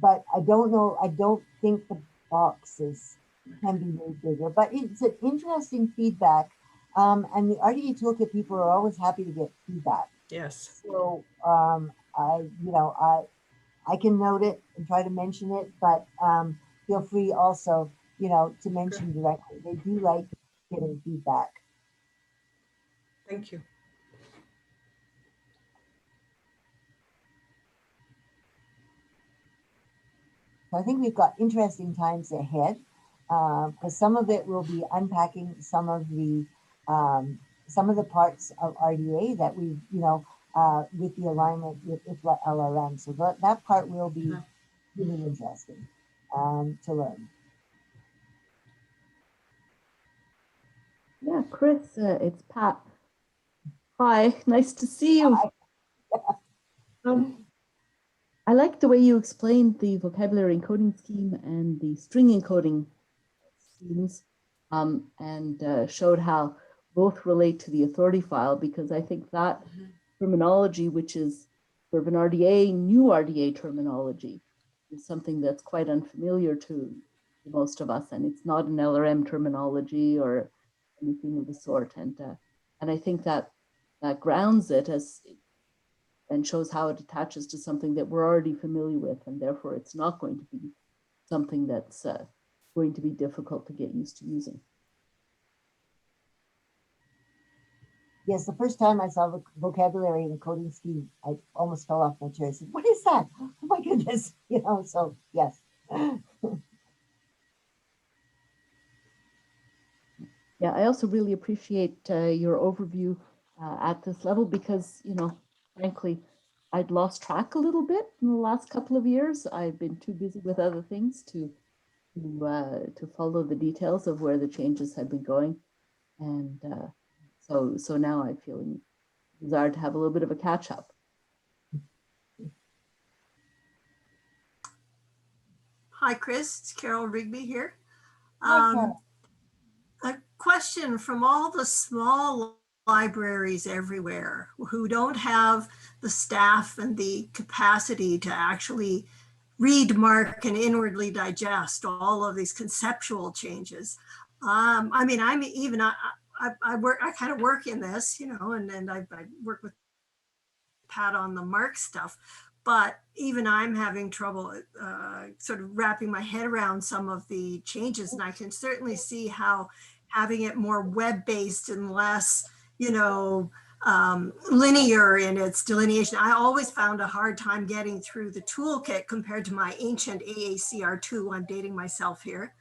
But I don't know. I don't think the boxes can be made bigger. But it's an interesting feedback. And the RDA Toolkit people are always happy to get feedback. Yes. So I can note it and try to mention it, but feel free also, to mention directly. They do like getting feedback. Thank you. So I think we've got interesting times ahead, because some of it will be unpacking some of the parts of RDA that we, with the alignment with LLM. So that part will be really interesting to learn. Yeah, Chris, it's Pat. Hi, nice to see you. I like the way you explained the vocabulary encoding scheme and the string encoding schemes, and showed how both relate to the authority file, because I think that terminology, which is sort of an RDA, new RDA terminology, is something that's quite unfamiliar to most of us, and it's not an LRM terminology or anything of the sort. And I think that grounds it as and shows how it attaches to something that we're already familiar with, and therefore it's not going to be something that's going to be difficult to get used to using. Yes, the first time I saw the vocabulary encoding scheme, I almost fell off my chair. I said, "What is that? Oh my goodness!" So yes. Yeah, I also really appreciate your overview at this level, because, frankly, I'd lost track a little bit in the last couple of years. I've been too busy with other things to follow the details of where the changes have been going, and so now I'm feeling desire to have a little bit of a catch up. Hi, Chris. It's Carol Rigby here. Hi, Carol. A question from all the small libraries everywhere who don't have the staff and the capacity to actually read, mark, and inwardly digest all of these conceptual changes. I kind of work in this, and I work with Pat on the mark stuff, but even I'm having trouble sort of wrapping my head around some of the changes. And I can certainly see how having it more web-based and less, linear in its delineation. I always found a hard time getting through the toolkit compared to my ancient AACR2. I'm dating myself here.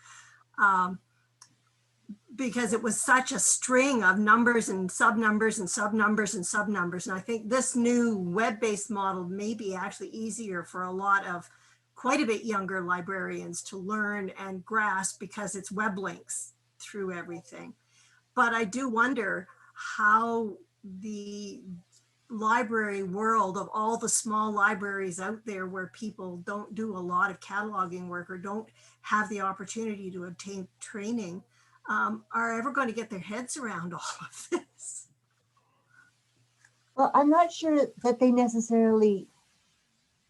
Because it was such a string of numbers and subnumbers and subnumbers and subnumbers. And I think this new web-based model may be actually easier for a lot of quite a bit younger librarians to learn and grasp, because it's web links through everything. But I do wonder how the library world of all the small libraries out there where people don't do a lot of cataloging work or don't have the opportunity to obtain training are ever going to get their heads around all of this. Well, I'm not sure that they necessarily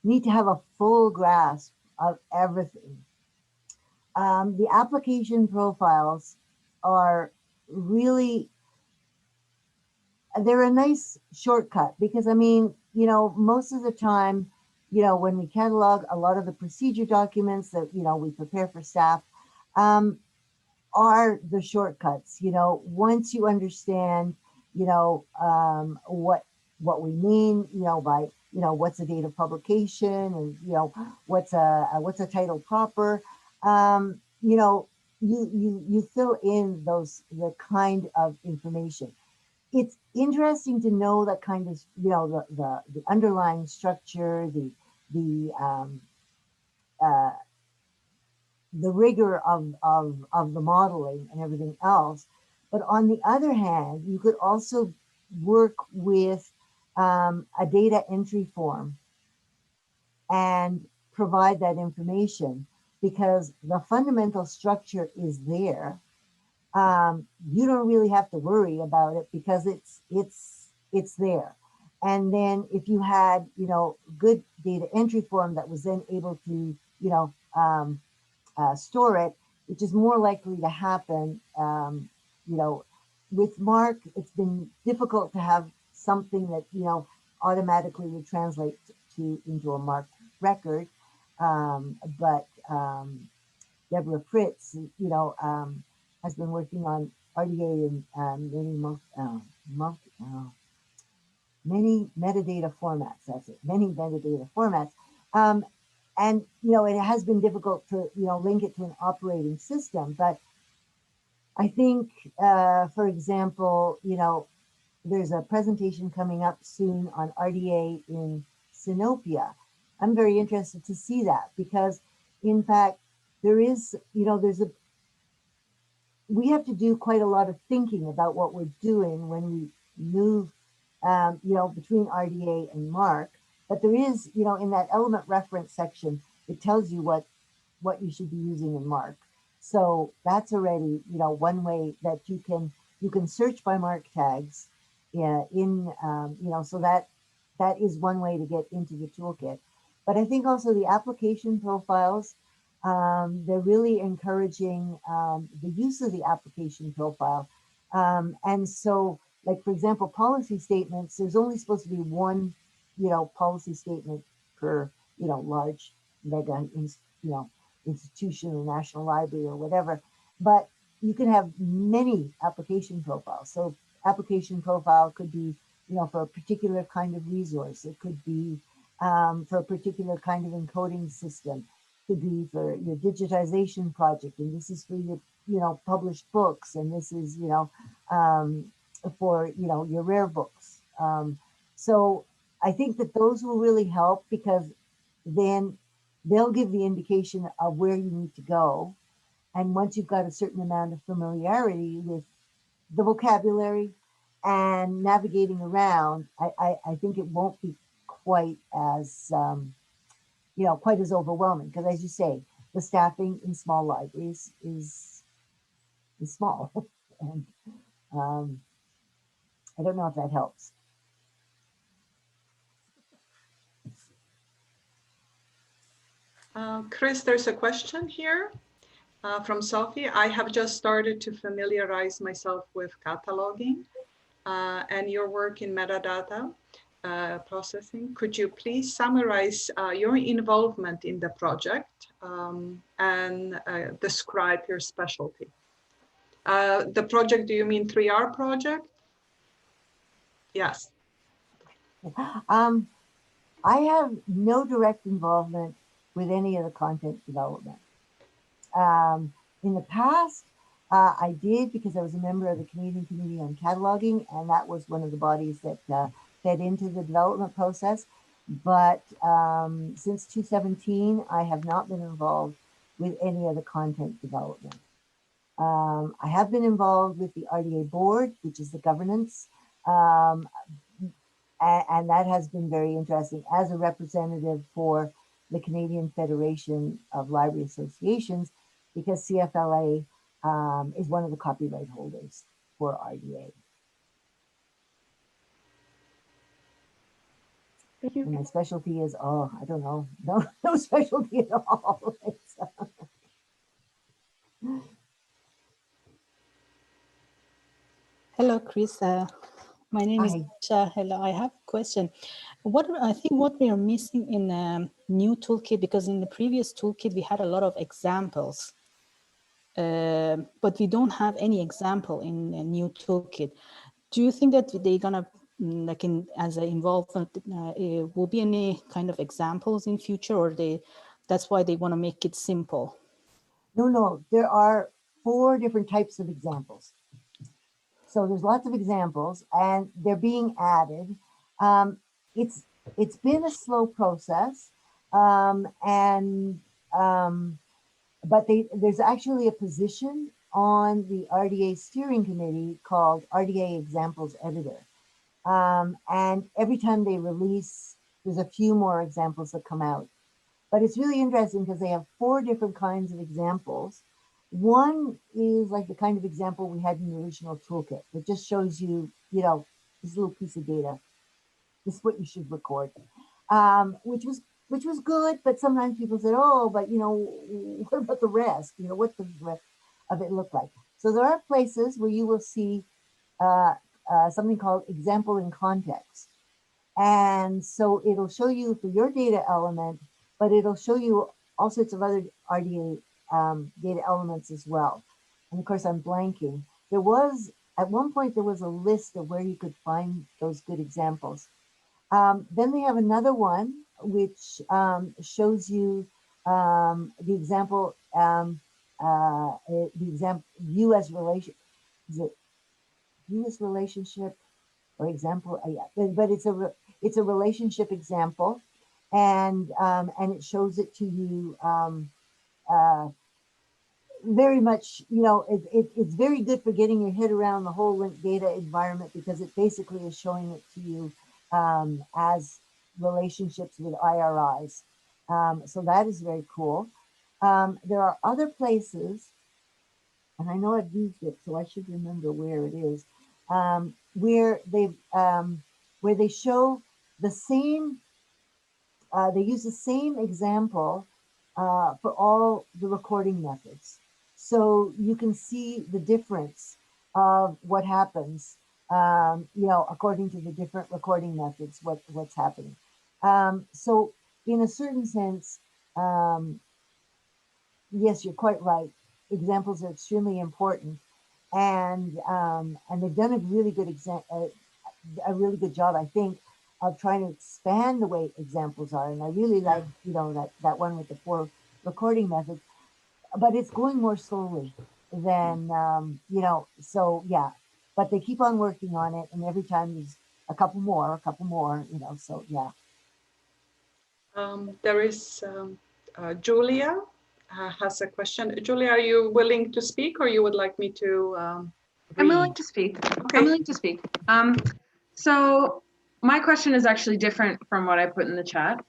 need to have a full grasp of everything. The application profiles are really they're a nice shortcut because, I mean, you know, most of the time, you know, when we catalog a lot of the procedure documents that, you know, we prepare for staff, are the shortcuts. You know, once you understand, you know, what we mean, you know, by, you know, what's a date of publication, and, you know, what's a title proper, you know, you fill in the kind of information. It's interesting to know that kind of, you know, the underlying structure, uh, the rigor of the modeling and everything else. But on the other hand, you could also work with a data entry form and provide that information, because the fundamental structure is there. You don't really have to worry about it because it's there. And then if you had, you know, good data entry form that was then able to, you know, store it, which is more likely to happen. You know, with Mark, it's been difficult to have something that, you know, automatically would translate to into a Mark record. But Deborah Fritz, you know, has been working on RDA in many metadata formats. That's it, many metadata formats. And, you know, it has been difficult to, you know, link it to an operating system. But I think, for example, you know, there's a presentation coming up soon on RDA in Sinopia. I'm very interested to see that because, in fact, there is, you know, we have to do quite a lot of thinking about what we're doing when we move, you know, between RDA and Mark. But there is, you know, in that element reference section, it tells you what you should be using in Mark. So that's already, you know, one way that you can search by Mark tags, you know, so that is one way to get into the toolkit. But I think also the application profiles, they're really encouraging the use of the application profile. And so, like, for example, policy statements, there's only supposed to be one, you know, policy statement per, you know, large mega, you know, institution or national library or whatever. But you can have many application profiles. So application profile could be, you know, for a particular kind of resource. It could be for a particular kind of encoding system. Could be for your digitization project, and this is for your, you know, published books, and this is, you know, for, you know, your rare books. So I think that those will really help because then they'll give the indication of where you need to go. And once you've got a certain amount of familiarity with the vocabulary and navigating around, I think it won't be quite as, you know, quite as overwhelming. Because as you say, the staffing in small libraries is small. And I don't know if that helps. Chris, there's a question here from Sophie. I have just started to familiarize myself with cataloging and your work in metadata processing. Could you please summarize your involvement in the project and describe your specialty? The project, do you mean 3R project? Yes. I have no direct involvement with any of the content development. In the past, I did because I was a member of the Canadian Committee on Cataloging, and that was one of the bodies that fed into the development process. But since 2017, I have not been involved with any of the content development. I have been involved with the RDA board, which is the governance, and that has been very interesting as a representative for the Canadian Federation of Library Associations, because CFLA is one of the copyright holders for RDA. Thank you. And my specialty is, oh, I don't know, no specialty at all. Hello, Chris. My name is Hi. Isha. Hello, I have a question. I think what we are missing in new toolkit, because in the previous toolkit we had a lot of examples, but we don't have any example in a new toolkit. Do you think that they're gonna, like as an involvement, will be any kind of examples in future, or that's why they want to make it simple? No, there are 4 different types of examples. So there's lots of examples and they're being added. It's been a slow process, but there's actually a position on the RDA steering committee called RDA Examples Editor. And every time they release, there's a few more examples that come out. But it's really interesting because they have 4 different kinds of examples. One is like the kind of example we had in the original toolkit. It just shows you, this little piece of data. This is what you should record, which was good. But sometimes people said, "Oh, but what about the rest? What does the rest of it look like?" So there are places where you will see something called example in context, and so it'll show you for your data element, but it'll show you all sorts of other RDA data elements as well. And of course, I'm blanking. At one point, there was a list of where you could find those good examples. Then they have another one which shows you the example, U.S. relation. Is it U.S. relationship or example? Yeah, but it's a relationship example, and it shows it to you. Very much, it's very good for getting your head around the whole linked data environment because it basically is showing it to you as relationships with IRIs. So that is very cool. There are other places, and I know I've used it, so I should remember where it is, where they show the same, they use the same example for all the recording methods. So you can see the difference of what happens, according to the different recording methods, what's happening. So in a certain sense, yes, you're quite right. Examples are extremely important, and they've done a really good job, I think, of trying to expand the way examples are. And I really like, that one with the 4 recording methods, but it's going more slowly than, so yeah, but they keep on working on it. And every time there's a couple more, so yeah. There is Julia has a question. Julia, are you willing to speak, or you would like me to I'm willing read? to speak. Okay. I'm willing to speak. So my question is actually different from what I put in the chat.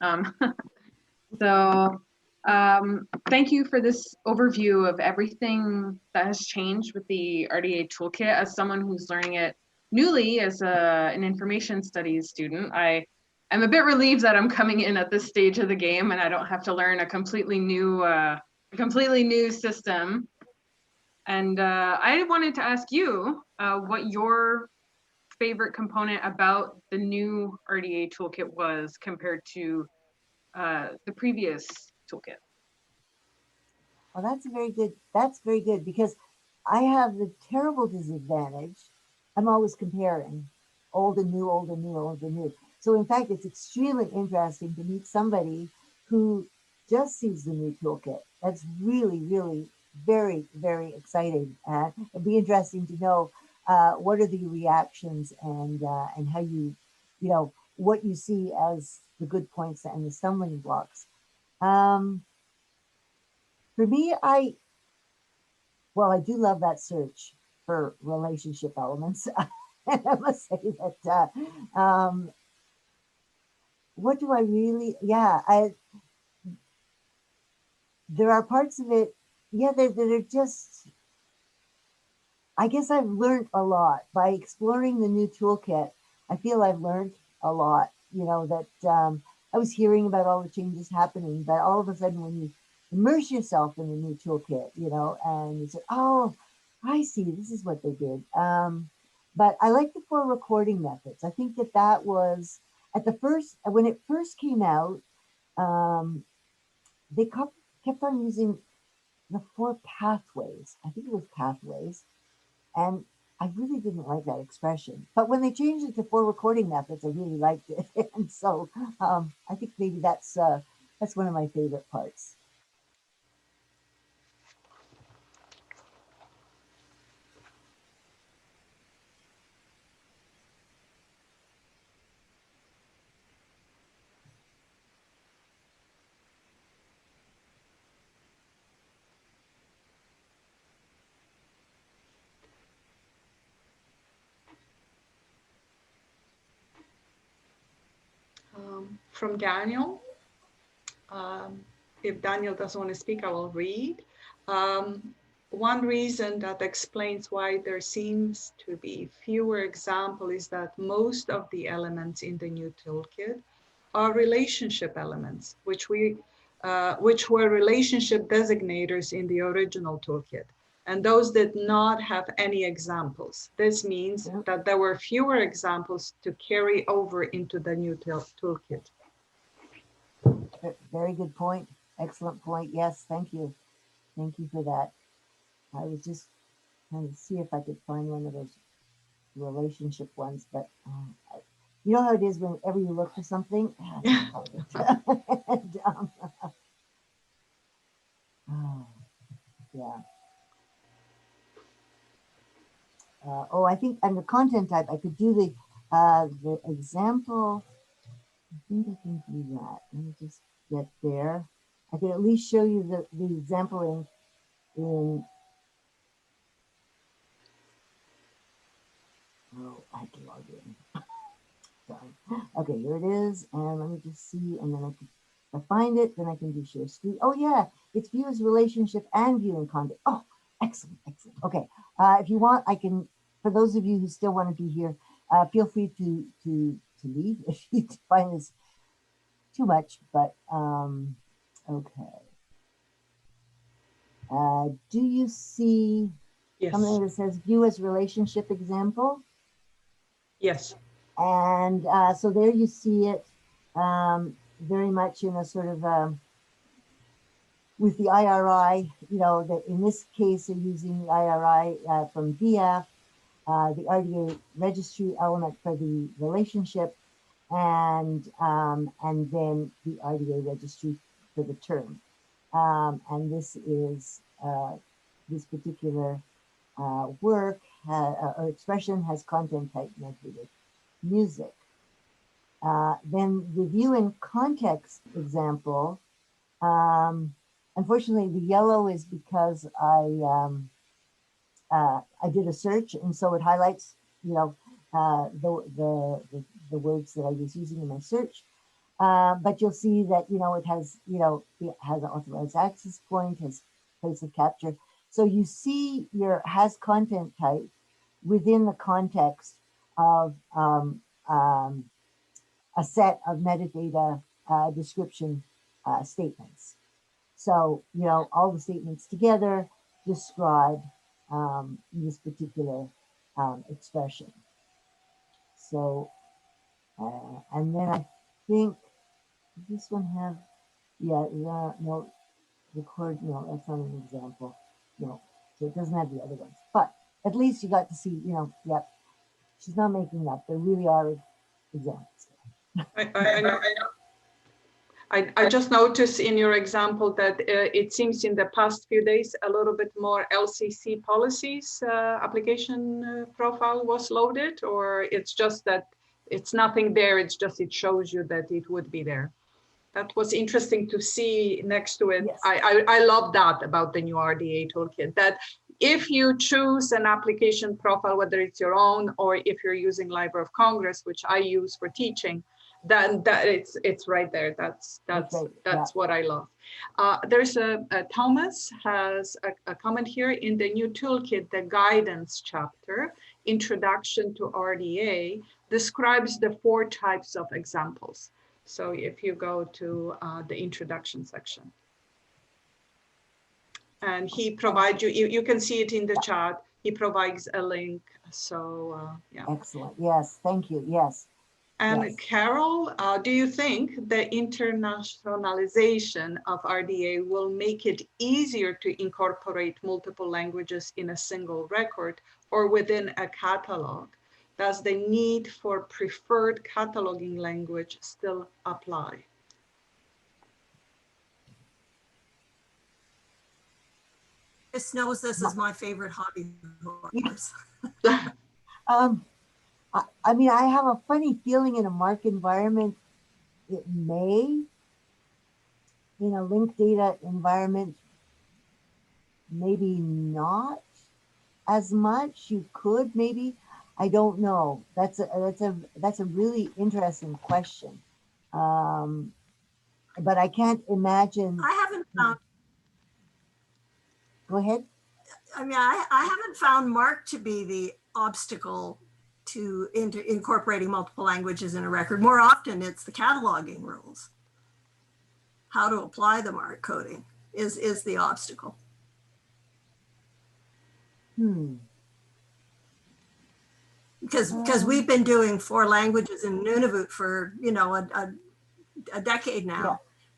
Thank you for this overview of everything that has changed with the RDA toolkit. As someone who's learning it newly as an information studies student, I am a bit relieved that I'm coming in at this stage of the game and I don't have to learn a completely new system. And I wanted to ask you what your favorite component about the new RDA toolkit was compared to the previous toolkit. Well, that's very good because I have the terrible disadvantage. I'm always comparing old and new, old and new, old and new. So in fact, it's extremely interesting to meet somebody who just sees the new toolkit. That's really, really very, very exciting. It'd be interesting to know what are the reactions and how what you see as the good points and the stumbling blocks. For me, I do love that search for relationship elements. And I must say that, what do I really, there are parts of it, that are just, I guess I've learned a lot by exploring the new toolkit. I feel I've learned a lot, that I was hearing about all the changes happening, but all of a sudden when you immerse yourself in the new toolkit, and you say, oh, I see, this is what they did. But I like the 4 recording methods. I think that that was at the first, when it first came out, they kept on using the 4 pathways. I think it was pathways. And I really didn't like that expression. But when they changed it to 4 recording methods, I really liked it. And so I think maybe that's one of my favorite parts. From Daniel. If Daniel doesn't want to speak, I will read. One reason that explains why there seems to be fewer examples is that most of the elements in the new toolkit are relationship elements, which were relationship designators in the original toolkit. And those did not have any examples. This means that there were fewer examples to carry over into the new toolkit. Very good point. Excellent point. Yes, thank you. Thank you for that. I was just trying to see if I could find one of those relationship ones, but you know how it is whenever you look for something. And, yeah. Oh, I think under content type, I could do the example. I think I can do that. Let me just get there. I could at least show you the example in oh, I have to log in. Sorry. Okay, here it is. And let me just see. And then if I find it, then I can do share screen. Oh yeah, it's view as relationship and viewing content. Oh, excellent, excellent. Okay, if you want, I can, for those of you who still want to be here, feel free to leave if you find this too much, but okay. Do you see something that says view as relationship example? Yes. And so there you see it very much in a sort of with the IRI, you know, that in this case they're using the IRI from VF, the RDA registry element for the relationship, and then the RDA registry for the term. And this is this particular work or expression has content type negative music. Then the view in context example, unfortunately the yellow is because I did a search, and so it highlights, you know, the words that I was using in my search. But you'll see that, you know, it has, you know, it has an authorized access point, has place of capture. So you see your has content type within the context of a set of metadata description statements. So, you know, all the statements together describe this particular expression. So, and then I think this one have, yeah, no, record, no, that's not an example. No, so it doesn't have the other ones. But at least you got to see, you know, yep, she's not making up. There really are examples. I just noticed in your example that it seems in the past few days a little bit more LCC policies application profile was loaded, or it's just that it's nothing there, it's just it shows you that it would be there. That was interesting to see next to it. Yes. I love that about the new RDA toolkit, that if you choose an application profile, whether it's your own or if you're using Library of Congress, which I use for teaching, then that it's right there. That's what I love. There's Thomas has a comment here in the new toolkit. The guidance chapter, Introduction to RDA, describes the 4 types of examples. So if you go to the introduction section, and he provides you can see it in the chat. he provides a link. So yeah. Excellent. Yes, thank you. Yes. And Yes. Carol, do you think the internationalization of RDA will make it easier to incorporate multiple languages in a single record or within a catalog? Does the need for preferred cataloging language still apply? Chris knows this is my favorite hobby horse. I mean, I have a funny feeling in a MARC environment, it may. In a linked data environment, maybe not as much. You could maybe, I don't know. That's a really interesting question. But I can't imagine. I haven't found. Go ahead. I mean, I haven't found MARC to be the obstacle to incorporating multiple languages in a record. More often, it's the cataloging rules. How to apply the MARC coding is the obstacle. Because we've been doing 4 languages in Nunavut for, you know, a decade now. Yeah.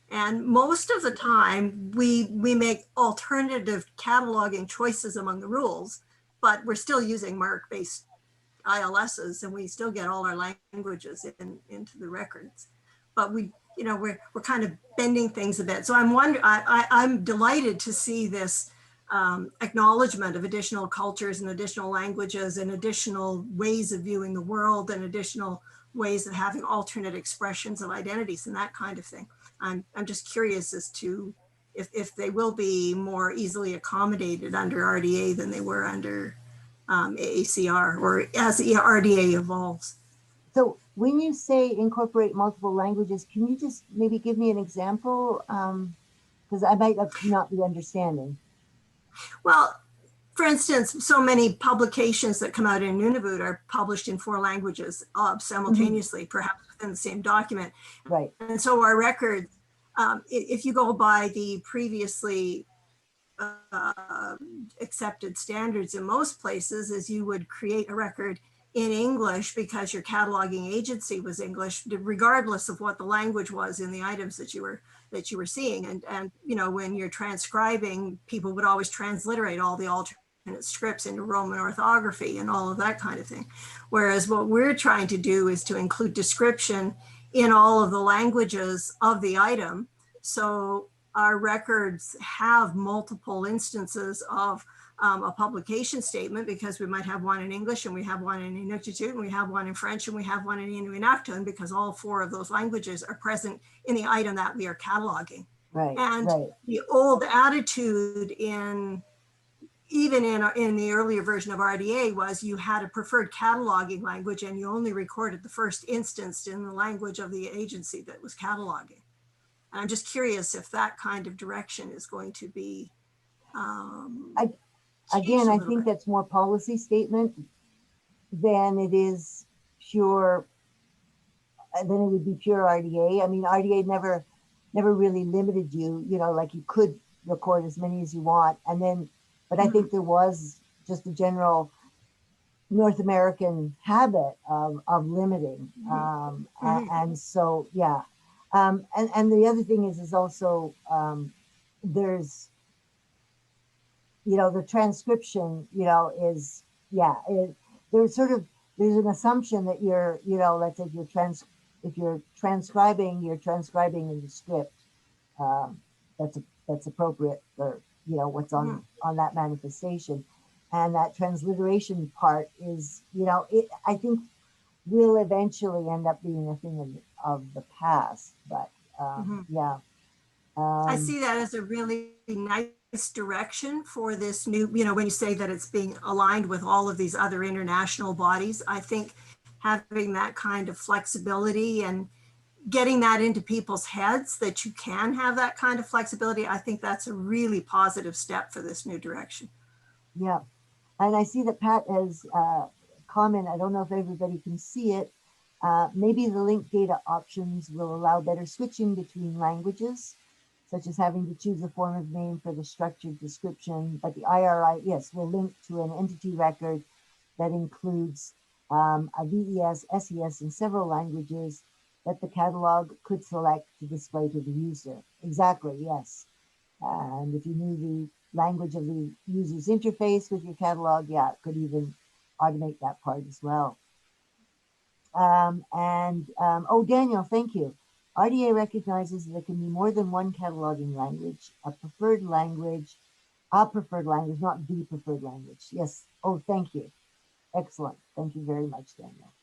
And most of the time we make alternative cataloging choices among the rules, but we're still using MARC-based ILSs, and we still get all our languages into the records. But we, you know, we're kind of bending things a bit. So I'm delighted to see this acknowledgement of additional cultures and additional languages and additional ways of viewing the world and additional ways of having alternate expressions of identities and that kind of thing. I'm just curious as to if they will be more easily accommodated under RDA than they were under AACR, or as the RDA evolves. So when you say incorporate multiple languages, can you just maybe give me an example? Because I might not be understanding. Well, for instance, so many publications that come out in Nunavut are published in 4 languages simultaneously, perhaps within the same document. Right. And so our records, if you go by the previously accepted standards in most places, is you would create a record in English because your cataloging agency was English, regardless of what the language was in the items that you were seeing. And you know, when you're transcribing, people would always transliterate all the alternate scripts into Roman orthography and all of that kind of thing. Whereas what we're trying to do is to include description in all of the languages of the item. So our records have multiple instances of a publication statement, because we might have one in English and we have one in Inuktitut and we have one in French and we have one in Inuinnaqtun, because all 4 of those languages are present in the item that we are cataloging. Right. And right. The old attitude even in the earlier version of RDA was you had a preferred cataloging language and you only recorded the first instance in the language of the agency that was cataloging. And I'm just curious if that kind of direction is going to be again, I think that's more policy statement than it is pure, then it would be pure RDA. I mean, RDA never really limited you, you know, like you could record as many as you want. And then, but I think there was just a general North American habit of limiting. And so, yeah. And the other thing is also there's, you know, the transcription, you know, is, yeah, there's an assumption that you're, you know, let's say if you're transcribing in the script that's appropriate for, you know, what's on that manifestation. And that transliteration part is, you know, I think will eventually end up being a thing of the past, but yeah. I see that as a really nice direction for this new, you know, when you say that it's being aligned with all of these other international bodies, I think having that kind of flexibility and getting that into people's heads that you can have that kind of flexibility, I think that's a really positive step for this new direction. Yeah. And I see that Pat has a comment. I don't know if everybody can see it. Maybe the linked data options will allow better switching between languages. such as having to choose a form of name for the structured description, but the IRI, yes, will link to an entity record that includes a VES, SES in several languages that the catalog could select to display to the user. Exactly, yes. And if you knew the language of the user's interface with your catalog, yeah, it could even automate that part as well. Oh, Daniel, thank you. RDA recognizes that there can be more than one cataloging language, a preferred language, not the preferred language. Yes. Oh, thank you. Excellent. Thank you very much, Daniel.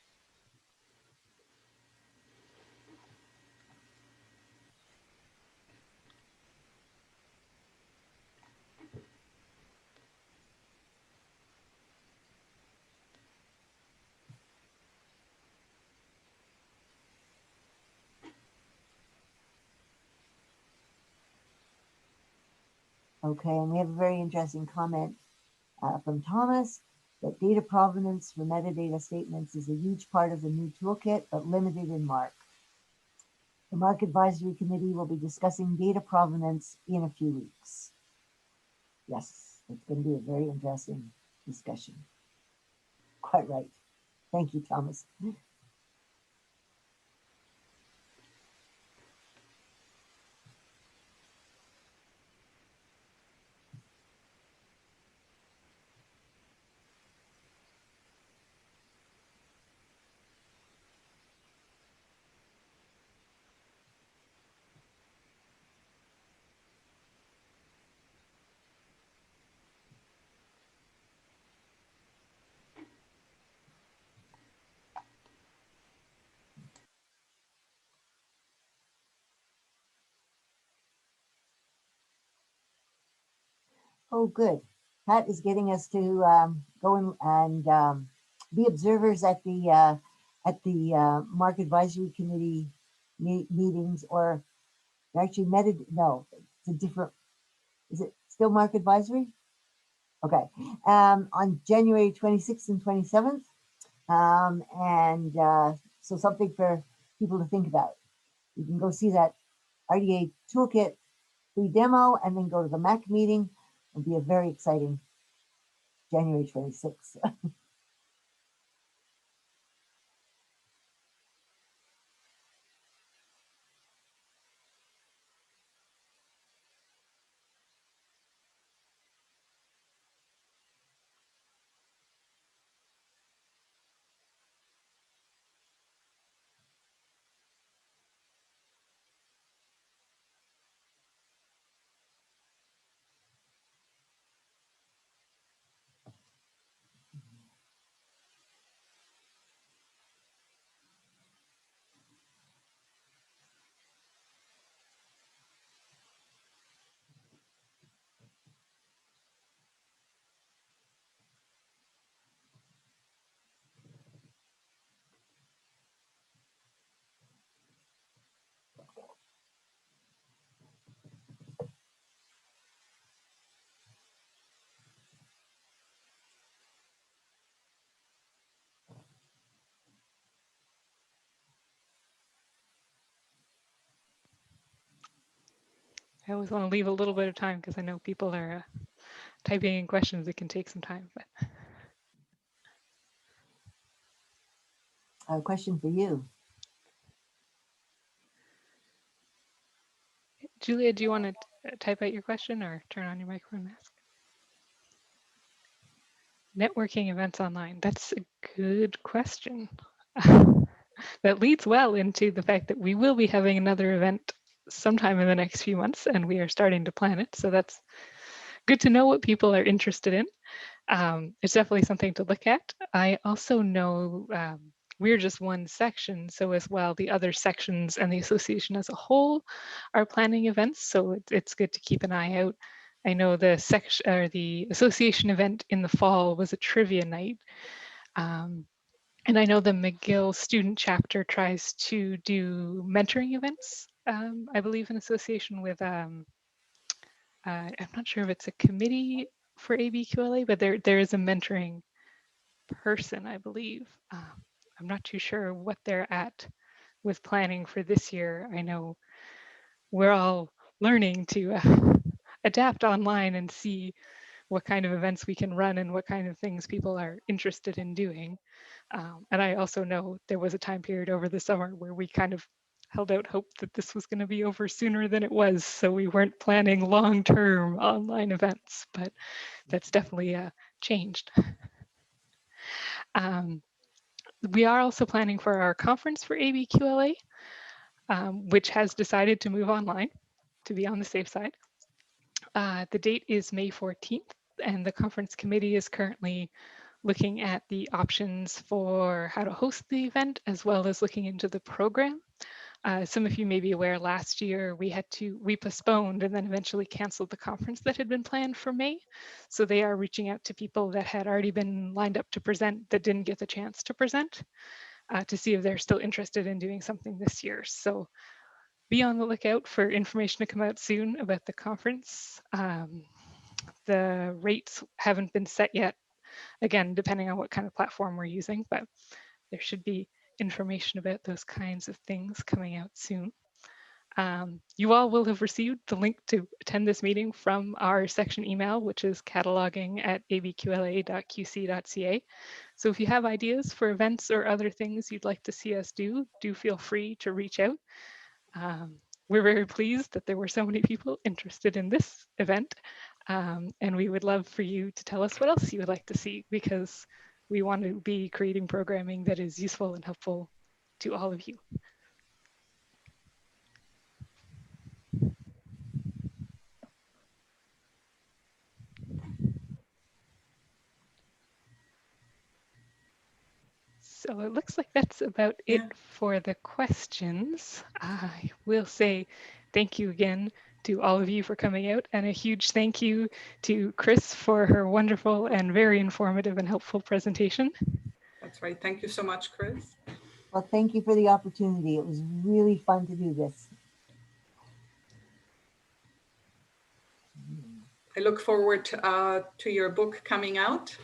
Okay, and we have a very interesting comment from Thomas that data provenance for metadata statements is a huge part of the new toolkit, but limited in MARC. The MARC Advisory Committee will be discussing data provenance in a few weeks. Yes, it's going to be a very interesting discussion. Quite right. Thank you, Thomas. Oh, good. Pat is getting us to go and be observers at the MARC Advisory Committee meetings, or actually no, it's a different, is it still MARC Advisory? Okay, on January 26th and 27th. So something for people to think about. You can go see that RDA Toolkit free demo and then go to the MAC meeting. It'll be a very exciting January 26th. I always want to leave a little bit of time because I know people are typing in questions. It can take some time. But A question for you. Julia, do you want to type out your question or turn on your microphone mask? Networking events online. That's a good question. That leads well into the fact that we will be having another event sometime in the next few months, and we are starting to plan it. So that's good to know what people are interested in. It's definitely something to look at. I also know we're just one section, so as well, the other sections and the association as a whole are planning events. So it's good to keep an eye out. I know the section or the association event in the fall was a trivia night. And I know the McGill student chapter tries to do mentoring events, I believe in association with, I'm not sure if it's a committee for ABQLA, but there is a mentoring person, I believe. I'm not too sure what they're at with planning for this year. I know we're all learning to adapt online and see what kind of events we can run and what kind of things people are interested in doing. And I also know there was a time period over the summer where we kind of held out hope that this was going to be over sooner than it was. So we weren't planning long-term online events, but that's definitely changed. We are also planning for our conference for ABQLA, which has decided to move online to be on the safe side. The date is May 14th, and the conference committee is currently looking at the options for how to host the event, as well as looking into the program. Some of you may be aware last year we postponed and then eventually canceled the conference that had been planned for May. So they are reaching out to people that had already been lined up to present that didn't get the chance to present to see if they're still interested in doing something this year. So be on the lookout for information to come out soon about the conference. The rates haven't been set yet, again, depending on what kind of platform we're using, but there should be information about those kinds of things coming out soon. You all will have received the link to attend this meeting from our section email, which is cataloging@abqla.qc.ca. So if you have ideas for events or other things you'd like to see us do feel free to reach out. We're very pleased that there were so many people interested in this event. And we would love for you to tell us what else you would like to see, because we want to be creating programming that is useful and helpful to all of you. So it looks like that's about it for the questions. I will say thank you again to all of you for coming out, and a huge thank you to Chris for her wonderful and very informative and helpful presentation. That's right. Thank you so much, Chris. Well, thank you for the opportunity. It was really fun to do this. I look forward to your book coming out.